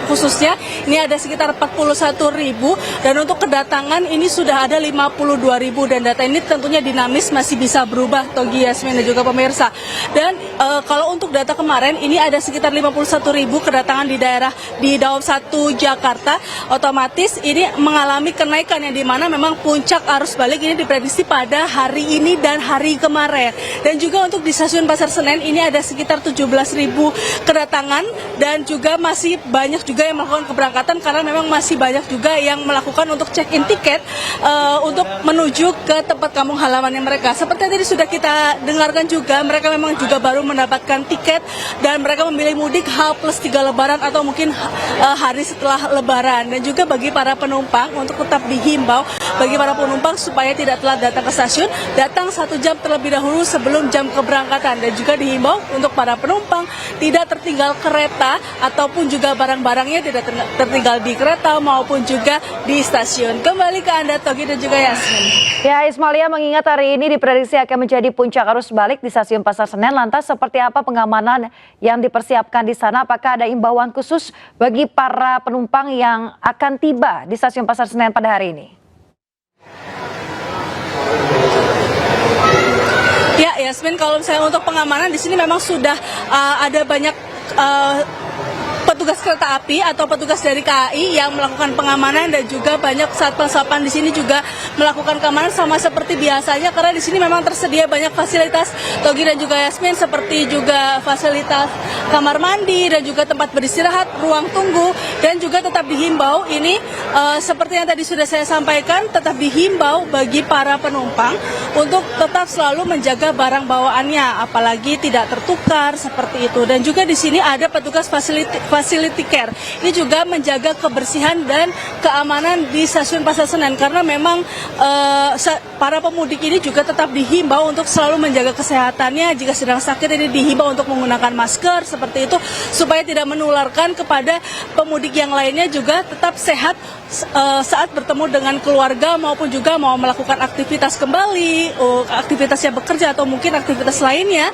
khususnya ini ada sekitar 41.000 dan untuk kedatangan ini sudah ada 52.000 dan data ini tentunya dinamis, masih bisa berubah Togi, Yasmin, dan juga pemirsa. Dan kalau untuk data kemarin ini ada sekitar 51.000 kedatangan di daerah di Daob 1 Jakarta, otomatis ini mengalami kenaikan yang dimana memang puncak arus balik ini diprediksi pada hari ini dan hari kemarin. Dan juga untuk di stasiun Pasar Senen ini ada sekitar 17.000 kedatangan dan juga masih banyak juga yang melakukan keberangkatan karena memang masih banyak juga yang melakukan untuk check-in tiket untuk menuju ke tempat kampung halamannya mereka. Seperti yang tadi sudah kita dengarkan juga, mereka memang juga baru mendapatkan tiket dan mereka memilih mudik H+3 Lebaran atau mungkin hari setelah Lebaran. Dan juga bagi para penumpang untuk tetap dihimbau bagi para penumpang supaya tidak telat datang ke stasiun, datang 1 jam terlebih dahulu sebelum jam keberangkatan. Dan juga dihimbau untuk para penumpang tidak tertinggal kereta ataupun juga barang-barangnya tidak tertinggal di kereta maupun juga di stasiun. Kembali ke Anda, Togi, dan juga Yasmin. Ya, Ismalia, mengingat hari ini diprediksi akan menjadi puncak arus balik di stasiun Pasar Senen, lantas seperti apa pengamanan yang dipersiapkan di sana? Apakah ada imbauan khusus bagi para penumpang yang akan tiba di stasiun Pasar Senen pada hari ini? Ya, Yasmin, kalau misalnya untuk pengamanan di sini memang sudah ada banyak petugas kereta api atau petugas dari KAI yang melakukan pengamanan dan juga banyak satpam di sini juga melakukan keamanan sama seperti biasanya karena di sini memang tersedia banyak fasilitas Togi dan juga Yasmin seperti juga fasilitas kamar mandi dan juga tempat beristirahat, ruang tunggu dan juga tetap dihimbau ini seperti yang tadi sudah saya sampaikan tetap dihimbau bagi para penumpang untuk tetap selalu menjaga barang bawaannya apalagi tidak tertukar seperti itu dan juga di sini ada petugas facility care. Ini juga menjaga kebersihan dan keamanan di stasiun Pasar Senen karena memang para pemudik ini juga tetap dihimbau untuk selalu menjaga kesehatannya. Jika sedang sakit ini dihimbau untuk menggunakan masker seperti itu supaya tidak menularkan kepada pemudik yang lainnya juga tetap sehat saat bertemu dengan keluarga maupun juga mau melakukan aktivitas kembali, aktivitasnya bekerja atau mungkin aktivitas lainnya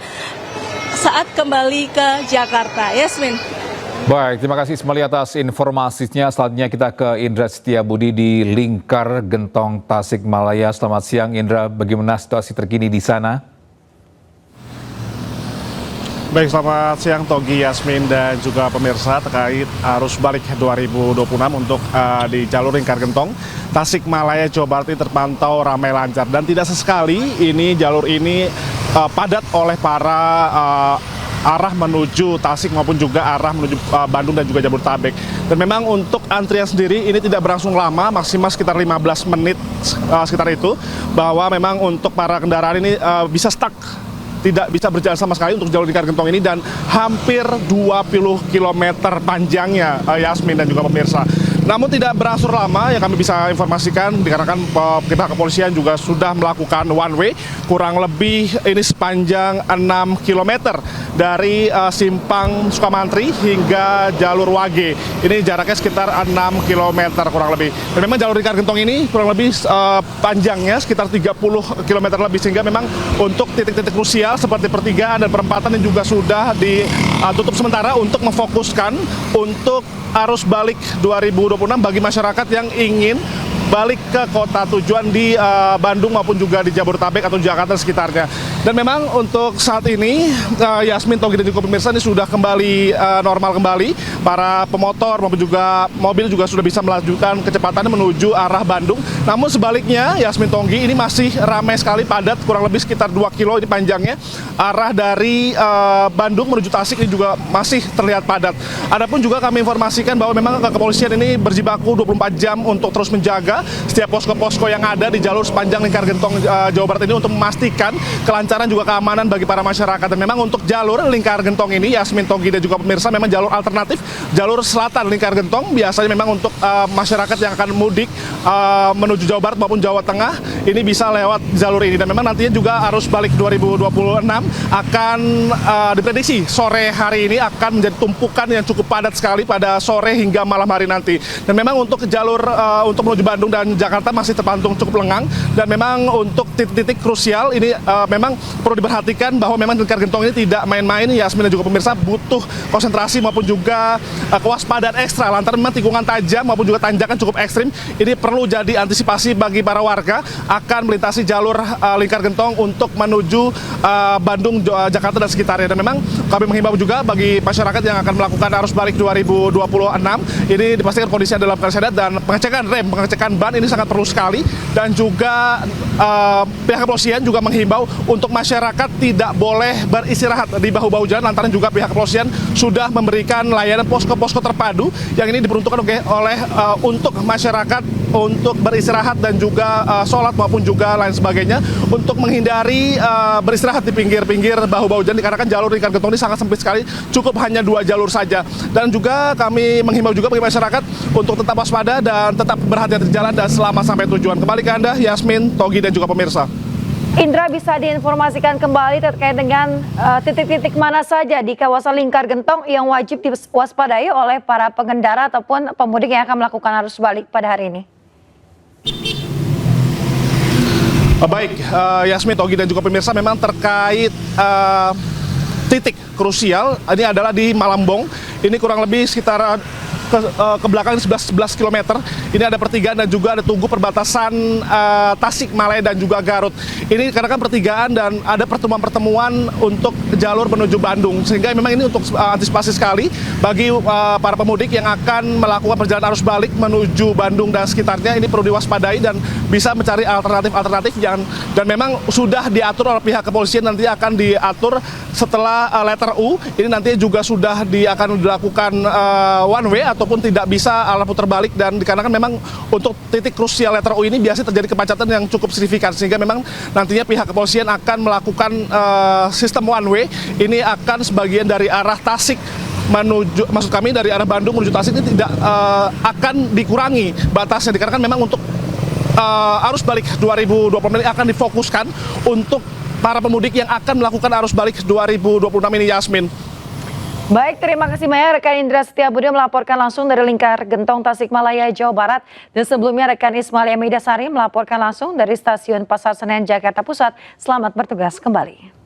saat kembali ke Jakarta. Yasmin. Baik, terima kasih Ismail atas informasinya. Selanjutnya kita ke Indra Setiabudi di Lingkar Gentong, Tasikmalaya. Selamat siang Indra, bagaimana situasi terkini di sana? Baik, selamat siang Togi, Yasmin, dan juga pemirsa terkait arus balik 2026 untuk di jalur Lingkar Gentong, Tasikmalaya, Jawa Barat ini terpantau ramai lancar. Dan tidak sesekali ini jalur ini padat oleh para arah menuju Tasik maupun juga arah menuju Bandung dan juga Jabodetabek. Dan memang untuk antrian sendiri ini tidak berlangsung lama, maksimal sekitar 15 menit sekitar itu, bahwa memang untuk para kendaraan ini bisa stuck, tidak bisa berjalan sama sekali untuk jalur Lingkar Gentong ini dan hampir 20 km panjangnya Yasmin dan juga pemirsa. Namun tidak berangsur lama yang kami bisa informasikan dikarenakan pihak kepolisian juga sudah melakukan one way kurang lebih ini sepanjang 6 km dari simpang Sukamantri hingga jalur Wage. Ini jaraknya sekitar 6 km kurang lebih. Dan memang jalur Lingkar Gentong ini kurang lebih panjangnya sekitar 30 km lebih sehingga memang untuk titik-titik krusial seperti pertigaan dan perempatan yang juga sudah ditutup sementara untuk memfokuskan untuk arus balik 2026 bagi masyarakat yang ingin balik ke kota tujuan di Bandung maupun juga di Jabodetabek atau Jakarta sekitarnya. Dan memang untuk saat ini Yasmin, Togi dan juga pemirsa ini sudah kembali normal kembali. Para pemotor maupun juga mobil juga sudah bisa melajukan kecepatannya menuju arah Bandung. Namun sebaliknya Yasmin, Togi ini masih ramai sekali, padat, kurang lebih sekitar 2 kilo ini panjangnya. Arah dari Bandung menuju Tasik ini juga masih terlihat padat. Adapun juga kami informasikan bahwa memang kepolisian ini berjibaku 24 jam untuk terus menjaga setiap posko-posko yang ada di jalur sepanjang Lingkar Gentong Jawa Barat ini untuk memastikan kelancaran juga keamanan bagi para masyarakat. Dan memang untuk jalur Lingkar Gentong ini, Yasmin, Togi dan juga pemirsa, memang jalur alternatif, jalur selatan Lingkar Gentong biasanya memang untuk masyarakat yang akan mudik menuju Jawa Barat maupun Jawa Tengah ini bisa lewat jalur ini. Dan memang nantinya juga arus balik 2026 akan diprediksi sore hari ini akan menjadi tumpukan yang cukup padat sekali pada sore hingga malam hari nanti. Dan memang untuk jalur untuk menuju Bandung dan Jakarta masih terpantau cukup lengang. Dan memang untuk titik-titik krusial ini memang perlu diperhatikan bahwa memang Lingkar Gentong ini tidak main-main, Yasmin dan juga pemirsa, butuh konsentrasi maupun juga kewaspadaan ekstra lantaran memang tikungan tajam maupun juga tanjakan cukup ekstrim. Ini perlu jadi antisipasi bagi para warga akan melintasi jalur Lingkar Gentong untuk menuju Bandung, Jakarta dan sekitarnya. Dan memang kami menghimbau juga bagi masyarakat yang akan melakukan arus balik 2026 ini dipastikan kondisi dalam keadaan sehat dan pengecekan rem, pengecekan ban ini sangat perlu sekali. Dan juga pihak kepolisian juga menghimbau untuk masyarakat tidak boleh beristirahat di bahu-bahu jalan lantaran juga pihak kepolisian sudah memberikan layanan posko-posko terpadu yang ini diperuntukkan oleh untuk masyarakat untuk beristirahat dan juga sholat maupun juga lain sebagainya untuk menghindari beristirahat di pinggir-pinggir bahu-bahu jalan dikarenakan jalur Lingkar Gentong ini sangat sempit sekali, cukup hanya 2 jalur saja. Dan juga kami menghimbau juga bagi masyarakat untuk tetap waspada dan tetap berhati-hati di jalan dan selamat sampai tujuan. Kembali ke Anda, Yasmin, Togi dan juga pemirsa. Indra, bisa diinformasikan kembali terkait dengan titik-titik mana saja di kawasan Lingkar Gentong yang wajib diwaspadai oleh para pengendara ataupun pemudik yang akan melakukan arus balik pada hari ini? Baik, Yasmin, Togi dan juga pemirsa, memang terkait titik krusial ini adalah di Malambong. Ini kurang lebih sekitar ke belakang 11 km. Ini ada pertigaan dan juga ada tugu perbatasan Tasik Malaya dan juga Garut. Ini karena kan pertigaan dan ada pertemuan-pertemuan untuk jalur menuju Bandung. Sehingga memang ini untuk antisipasi sekali bagi para pemudik yang akan melakukan perjalanan arus balik menuju Bandung dan sekitarnya. Ini perlu diwaspadai dan bisa mencari alternatif-alternatif yang dan memang sudah diatur oleh pihak kepolisian, nanti akan diatur setelah letter U. Ini nanti juga sudah akan dilakukan one way ataupun tidak bisa lampu terbalik. Dan dikarenakan memang untuk titik krusial letter U ini biasanya terjadi kemacetan yang cukup signifikan, sehingga memang nantinya pihak kepolisian akan melakukan sistem one way. Ini akan sebagian dari arah Tasik menuju, maksud kami dari arah Bandung menuju Tasik ini tidak akan dikurangi batasnya, dikarenakan memang untuk arus balik 2020 ini akan difokuskan untuk para pemudik yang akan melakukan arus balik 2026 ini, Yasmin. Baik, terima kasih banyak rekan Indra Setiabudi melaporkan langsung dari Lingkar Gentong Tasikmalaya, Jawa Barat. Dan sebelumnya rekan Ismail Yamidasari melaporkan langsung dari Stasiun Pasar Senen, Jakarta Pusat. Selamat bertugas kembali.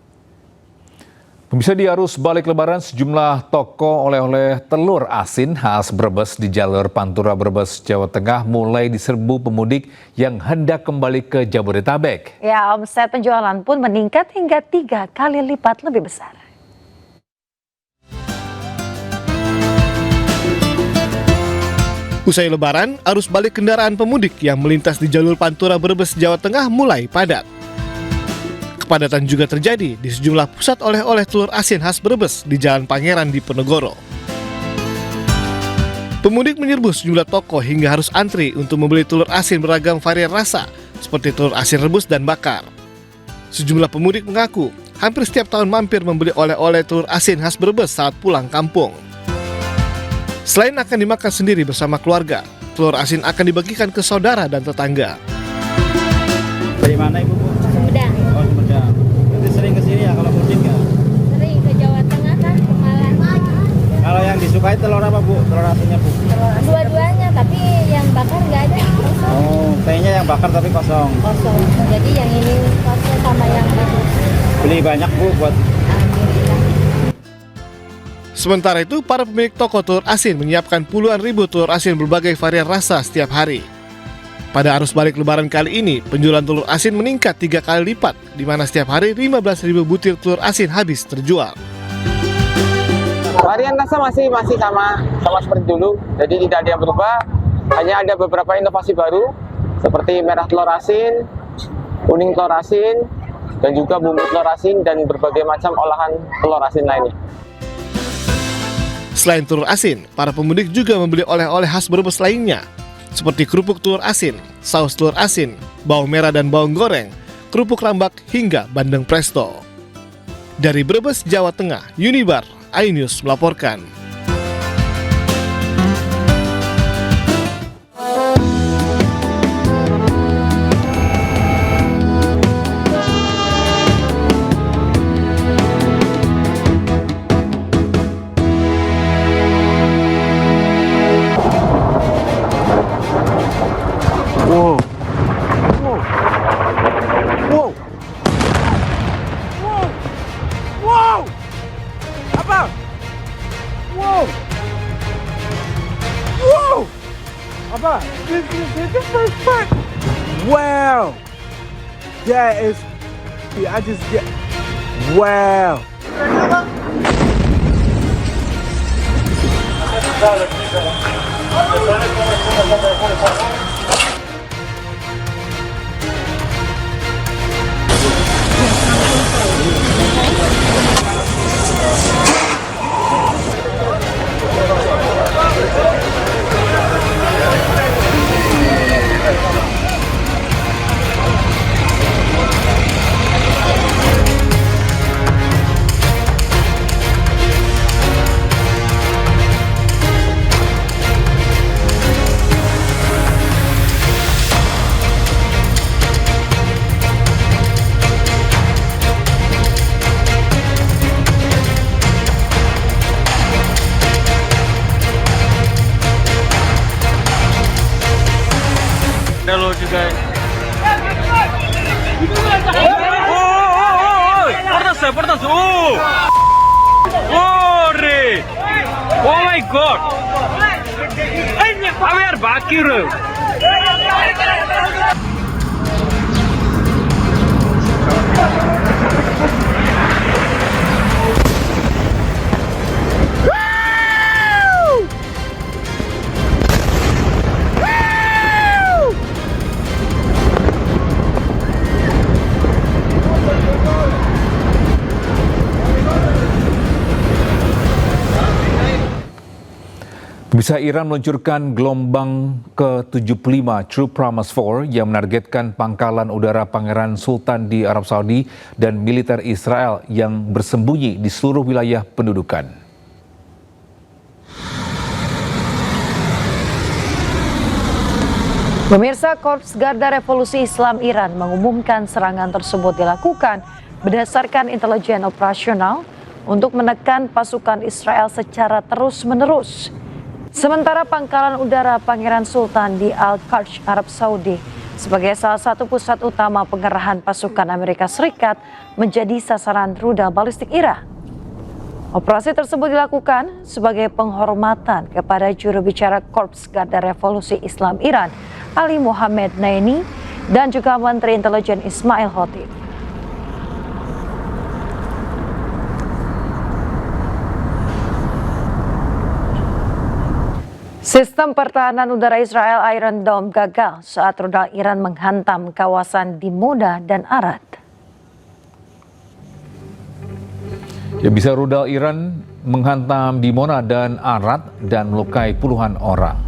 Pemirsa, di arus balik lebaran sejumlah toko oleh-oleh telur asin khas Brebes di jalur Pantura Brebes, Jawa Tengah mulai diserbu pemudik yang hendak kembali ke Jabodetabek. Ya, omset penjualan pun meningkat hingga 3 kali lipat lebih besar. Usai lebaran, arus balik kendaraan pemudik yang melintas di jalur Pantura Brebes, Jawa Tengah mulai padat. Kepadatan juga terjadi di sejumlah pusat oleh-oleh telur asin khas Brebes di Jalan Pangeran Diponegoro. Pemudik menyerbu sejumlah toko hingga harus antri untuk membeli telur asin beragam varian rasa, seperti telur asin rebus dan bakar. Sejumlah pemudik mengaku hampir setiap tahun mampir membeli oleh-oleh telur asin khas Brebes saat pulang kampung. Selain akan dimakan sendiri bersama keluarga, telur asin akan dibagikan ke saudara dan tetangga. Dari mana Ibu? Sumedang. Oh, Sumedang. Nanti sering ke sini ya kalau mudik ya? Sering ke Jawa Tengah kan, ke Malang. Kalau yang disukai telur apa Bu? Telur asinnya Bu? Dua-duanya, tapi yang bakar nggak ada. Kosong. Oh, kayaknya yang bakar tapi kosong. Kosong. Jadi yang ini kosong sama yang itu. Beli banyak Bu buat. Sementara itu, para pemilik toko telur asin menyiapkan puluhan ribu telur asin berbagai varian rasa setiap hari. Pada arus balik lebaran kali ini, penjualan telur asin meningkat 3 kali lipat, di mana setiap hari 15.000 butir telur asin habis terjual. Varian rasa masih sama seperti dulu, jadi tidak ada yang berubah. Hanya ada beberapa inovasi baru, seperti merah telur asin, kuning telur asin, dan juga bumbu telur asin, dan berbagai macam olahan telur asin lainnya. Selain telur asin, para pemudik juga membeli oleh-oleh khas Brebes lainnya, seperti kerupuk telur asin, saus telur asin, bawang merah dan bawang goreng, kerupuk rambak, hingga bandeng presto. Dari Brebes, Jawa Tengah, Unibar, iNews melaporkan. Wow. Wow. Wow. Wow. Apa? Wow. Wow. Apa? This is perfect. Wow. That is. I just get. Wow. Halo juga. Portas. Oh, re. Oh my God. A ver, Bakir. Bisa Iran meluncurkan gelombang ke-75 True Promise 4 yang menargetkan pangkalan udara Pangeran Sultan di Arab Saudi dan militer Israel yang bersembunyi di seluruh wilayah pendudukan. Pemirsa, Korps Garda Revolusi Islam Iran mengumumkan serangan tersebut dilakukan berdasarkan intelijen operasional untuk menekan pasukan Israel secara terus-menerus. Sementara pangkalan udara Pangeran Sultan di Al-Qarj, Arab Saudi, sebagai salah satu pusat utama pengerahan pasukan Amerika Serikat menjadi sasaran rudal balistik Iran. Operasi tersebut dilakukan sebagai penghormatan kepada juru bicara Korps Garda Revolusi Islam Iran, Ali Mohammed Naini, dan juga Menteri Intelijen Ismail Khotib. Sistem pertahanan udara Israel Iron Dome gagal saat rudal Iran menghantam kawasan Dimona dan Arad. Ya, bisa rudal Iran menghantam Dimona dan Arad dan melukai puluhan orang.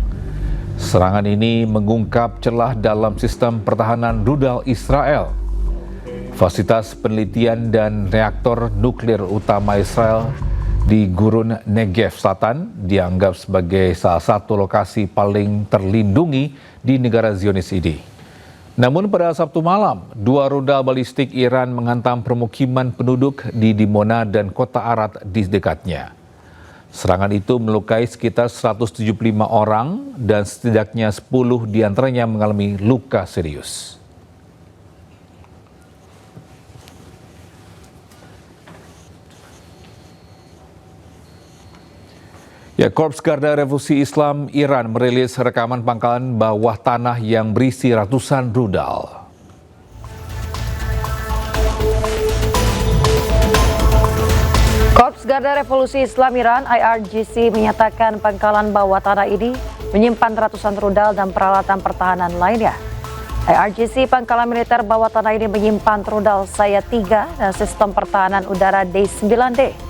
Serangan ini mengungkap celah dalam sistem pertahanan rudal Israel. Fasilitas penelitian dan reaktor nuklir utama Israel di Gurun Negev Selatan dianggap sebagai salah satu lokasi paling terlindungi di negara Zionis ini. Namun pada Sabtu malam, 2 rudal balistik Iran menghantam permukiman penduduk di Dimona dan kota Arad di dekatnya. Serangan itu melukai sekitar 175 orang dan setidaknya 10 diantaranya mengalami luka serius. Ya, Korps Garda Revolusi Islam Iran merilis rekaman pangkalan bawah tanah yang berisi ratusan rudal. Korps Garda Revolusi Islam Iran (IRGC) menyatakan pangkalan bawah tanah ini menyimpan ratusan rudal dan peralatan pertahanan lainnya. IRGC pangkalan militer bawah tanah ini menyimpan rudal Sayad 3 dan sistem pertahanan udara D-9D.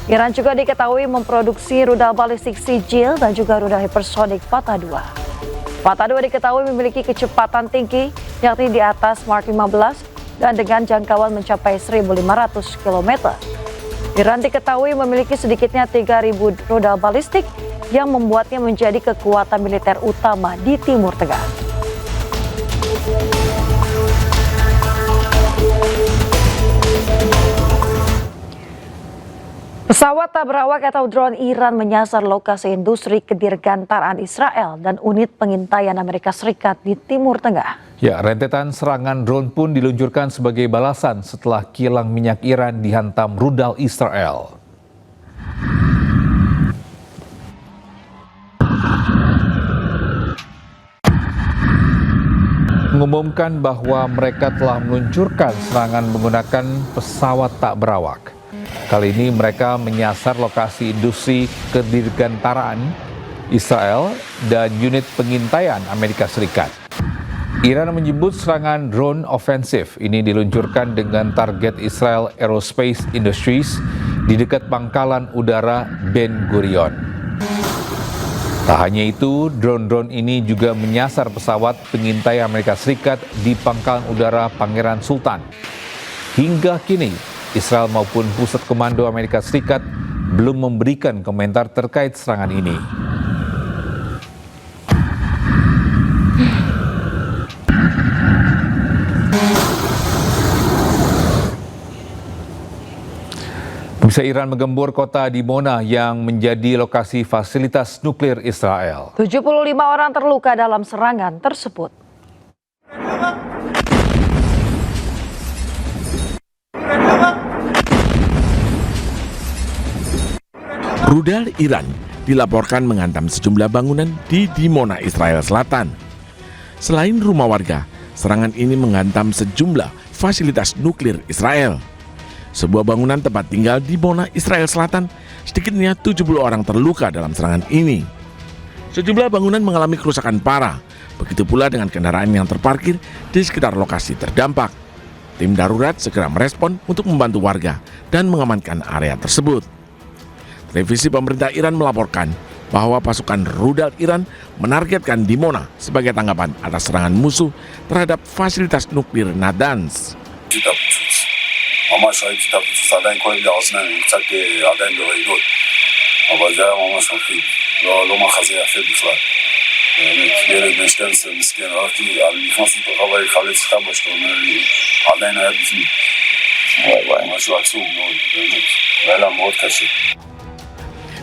Iran juga diketahui memproduksi rudal balistik Sijil dan juga rudal hipersonik Fatah 2. Fatah 2 diketahui memiliki kecepatan tinggi yakni di atas Mach 15 dan dengan jangkauan mencapai 1.500 km. Iran diketahui memiliki sedikitnya 3.000 rudal balistik yang membuatnya menjadi kekuatan militer utama di Timur Tengah. Pesawat tak berawak atau drone Iran menyasar lokasi industri kedirgantaraan Israel dan unit pengintaian Amerika Serikat di Timur Tengah. Ya, rentetan serangan drone pun diluncurkan sebagai balasan setelah kilang minyak Iran dihantam rudal Israel. Mengumumkan bahwa mereka telah meluncurkan serangan menggunakan pesawat tak berawak. Kali ini mereka menyasar lokasi industri kedirgantaraan Israel dan unit pengintaian Amerika Serikat. Iran menyebut serangan drone ofensif ini diluncurkan dengan target Israel Aerospace Industries di dekat pangkalan udara Ben Gurion. Tak hanya itu, drone-drone ini juga menyasar pesawat pengintai Amerika Serikat di pangkalan udara Pangeran Sultan. Hingga kini, Israel maupun Pusat Komando Amerika Serikat belum memberikan komentar terkait serangan ini. Pemirsa, Iran menggembur kota Dimona yang menjadi lokasi fasilitas nuklir Israel. 75 orang terluka dalam serangan tersebut. Rudal Iran dilaporkan menghantam sejumlah bangunan di Dimona, Israel Selatan. Selain rumah warga, serangan ini menghantam sejumlah fasilitas nuklir Israel. Sebuah bangunan tempat tinggal di Dimona, Israel Selatan, sedikitnya 70 orang terluka dalam serangan ini. Sejumlah bangunan mengalami kerusakan parah, begitu pula dengan kendaraan yang terparkir di sekitar lokasi terdampak. Tim darurat segera merespon untuk membantu warga dan mengamankan area tersebut. Televisi pemerintah Iran melaporkan bahwa pasukan rudal Iran menargetkan Dimona sebagai tanggapan atas serangan musuh terhadap fasilitas nuklir Natanz.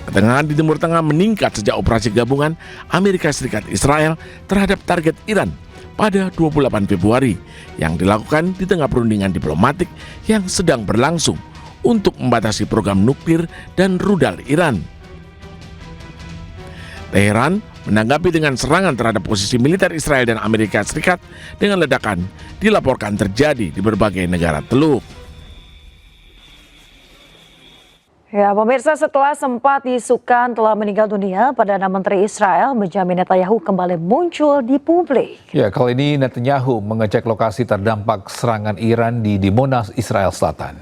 Ketegangan di Timur Tengah meningkat sejak operasi gabungan Amerika Serikat Israel terhadap target Iran pada 28 Februari yang dilakukan di tengah perundingan diplomatik yang sedang berlangsung untuk membatasi program nuklir dan rudal Iran. Teheran menanggapi dengan serangan terhadap posisi militer Israel dan Amerika Serikat dengan ledakan dilaporkan terjadi di berbagai negara Teluk. Ya, pemirsa, setelah sempat diisukan telah meninggal dunia, Perdana Menteri Israel Benjamin Netanyahu kembali muncul di publik. Ya, kali ini Netanyahu mengecek lokasi terdampak serangan Iran di Dimona, Israel Selatan.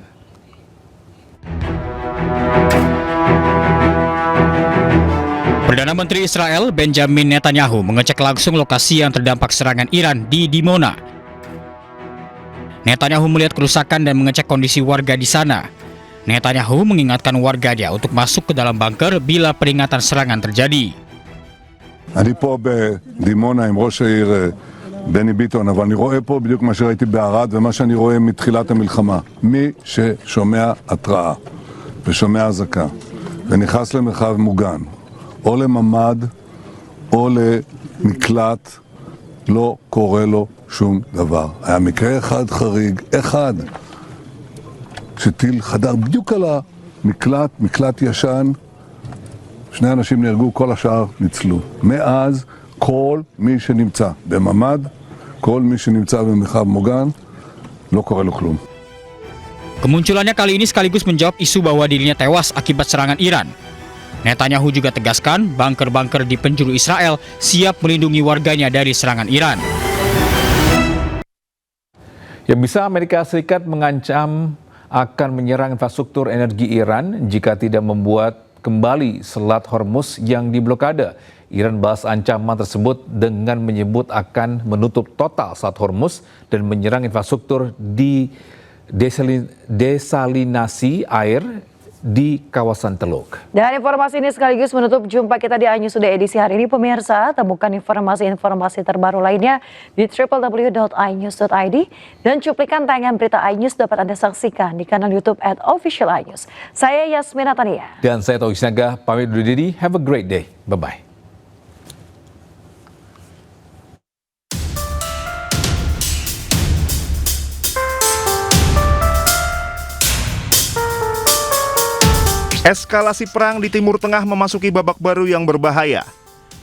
Perdana Menteri Israel Benjamin Netanyahu mengecek langsung lokasi yang terdampak serangan Iran di Dimona. Netanyahu melihat kerusakan dan mengecek kondisi warga di sana. Netanyahu mengingatkan warganya untuk masuk ke dalam bunker bila peringatan serangan terjadi. אני פה בדימונה עם ראש העיר בני ביטון, אבל אני רואה פה בדיוק מה שראיתי בערד ומה שאני רואה מתחילת המלחמה. מי ששומע התראה ושומע אזעקה ונכנס למרחב מוגן, או לממ"ד או למקלט, לא קורה לו שום דבר. היה מקרה אחד חריג, אחד, שטיל חדר בדיוק על המקלט, מקלט ישן, שני אנשים נהרגו, כל השאר ניצלו. מאז כל מי שנמצא בממ"ד, כל מי שנמצא במרחב מוגן, לא קורה לו כלום. Kemunculannya kali ini sekaligus menjawab isu bahwa dirinya tewas akibat serangan Iran. Netanyahu juga tegaskan bunker-bunker di penjuru Israel siap melindungi warganya dari serangan Iran. Yang bisa Amerika Serikat mengancam akan menyerang infrastruktur energi Iran jika tidak membuat kembali Selat Hormuz yang diblokade. Iran balas ancaman tersebut dengan menyebut akan menutup total Selat Hormuz dan menyerang infrastruktur di desalinasi air di kawasan Teluk. Dan informasi ini sekaligus menutup jumpa kita di iNews Today edisi hari ini. Pemirsa, temukan informasi-informasi terbaru lainnya di www.inews.id dan cuplikan tayangan berita iNews dapat Anda saksikan di kanal YouTube @officialinews. Saya Yasmina Tania. Dan saya Taufik Sinaga, pamit undur diri. Have a great day. Bye-bye. Eskalasi perang di Timur Tengah memasuki babak baru yang berbahaya.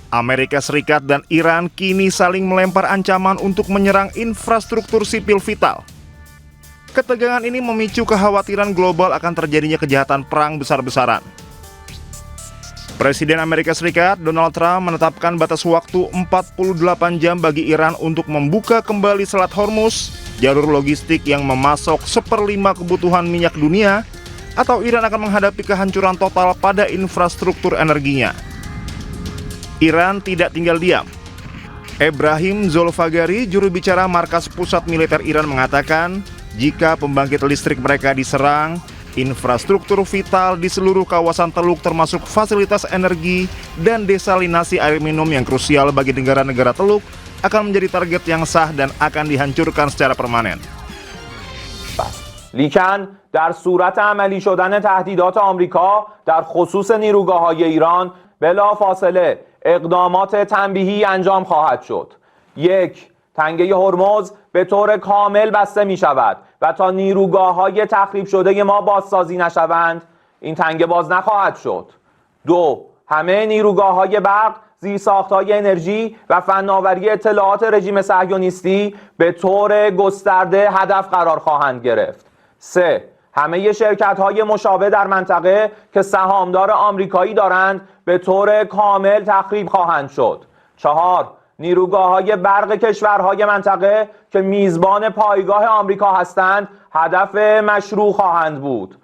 Amerika Serikat dan Iran kini saling melempar ancaman untuk menyerang infrastruktur sipil vital. Ketegangan ini memicu kekhawatiran global akan terjadinya kejahatan perang besar-besaran. Presiden Amerika Serikat Donald Trump menetapkan batas waktu 48 jam bagi Iran untuk membuka kembali Selat Hormuz, jalur logistik yang memasok 1/5 kebutuhan minyak dunia, atau Iran akan menghadapi kehancuran total pada infrastruktur energinya. Iran tidak tinggal diam. Ebrahim Zolfagari, juru bicara Markas Pusat Militer Iran mengatakan, jika pembangkit listrik mereka diserang, infrastruktur vital di seluruh kawasan Teluk termasuk fasilitas energi dan desalinasi air minum yang krusial bagi negara-negara Teluk akan menjadi target yang sah dan akan dihancurkan secara permanen. لیکن در صورت عملی شدن تهدیدات آمریکا در خصوص نیروگاه‌های ایران بلافاصله اقدامات تنبیهی انجام خواهد شد. 1. تنگه هرمز به طور کامل بسته می شود و تا نیروگاه‌های تخریب شده ما بازسازی نشوند این تنگه باز نخواهد شد. 2. همه نیروگاه‌های برق، زیرساخت‌های انرژی و فناوری اطلاعات رژیم صهیونیستی به طور گسترده هدف قرار خواهند گرفت. 3. همه شرکت‌های مشابه در منطقه که سهامدار آمریکایی دارند به طور کامل تخریب خواهند شد. 4. نیروگاه‌های برق کشورهای منطقه که میزبان پایگاه آمریکا هستند هدف مشروع خواهند بود.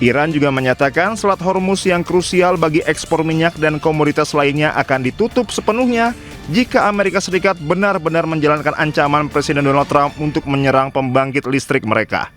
Iran juga menyatakan Selat Hormuz yang krusial bagi ekspor minyak dan komoditas lainnya akan ditutup sepenuhnya jika Amerika Serikat benar-benar menjalankan ancaman Presiden Donald Trump untuk menyerang pembangkit listrik mereka.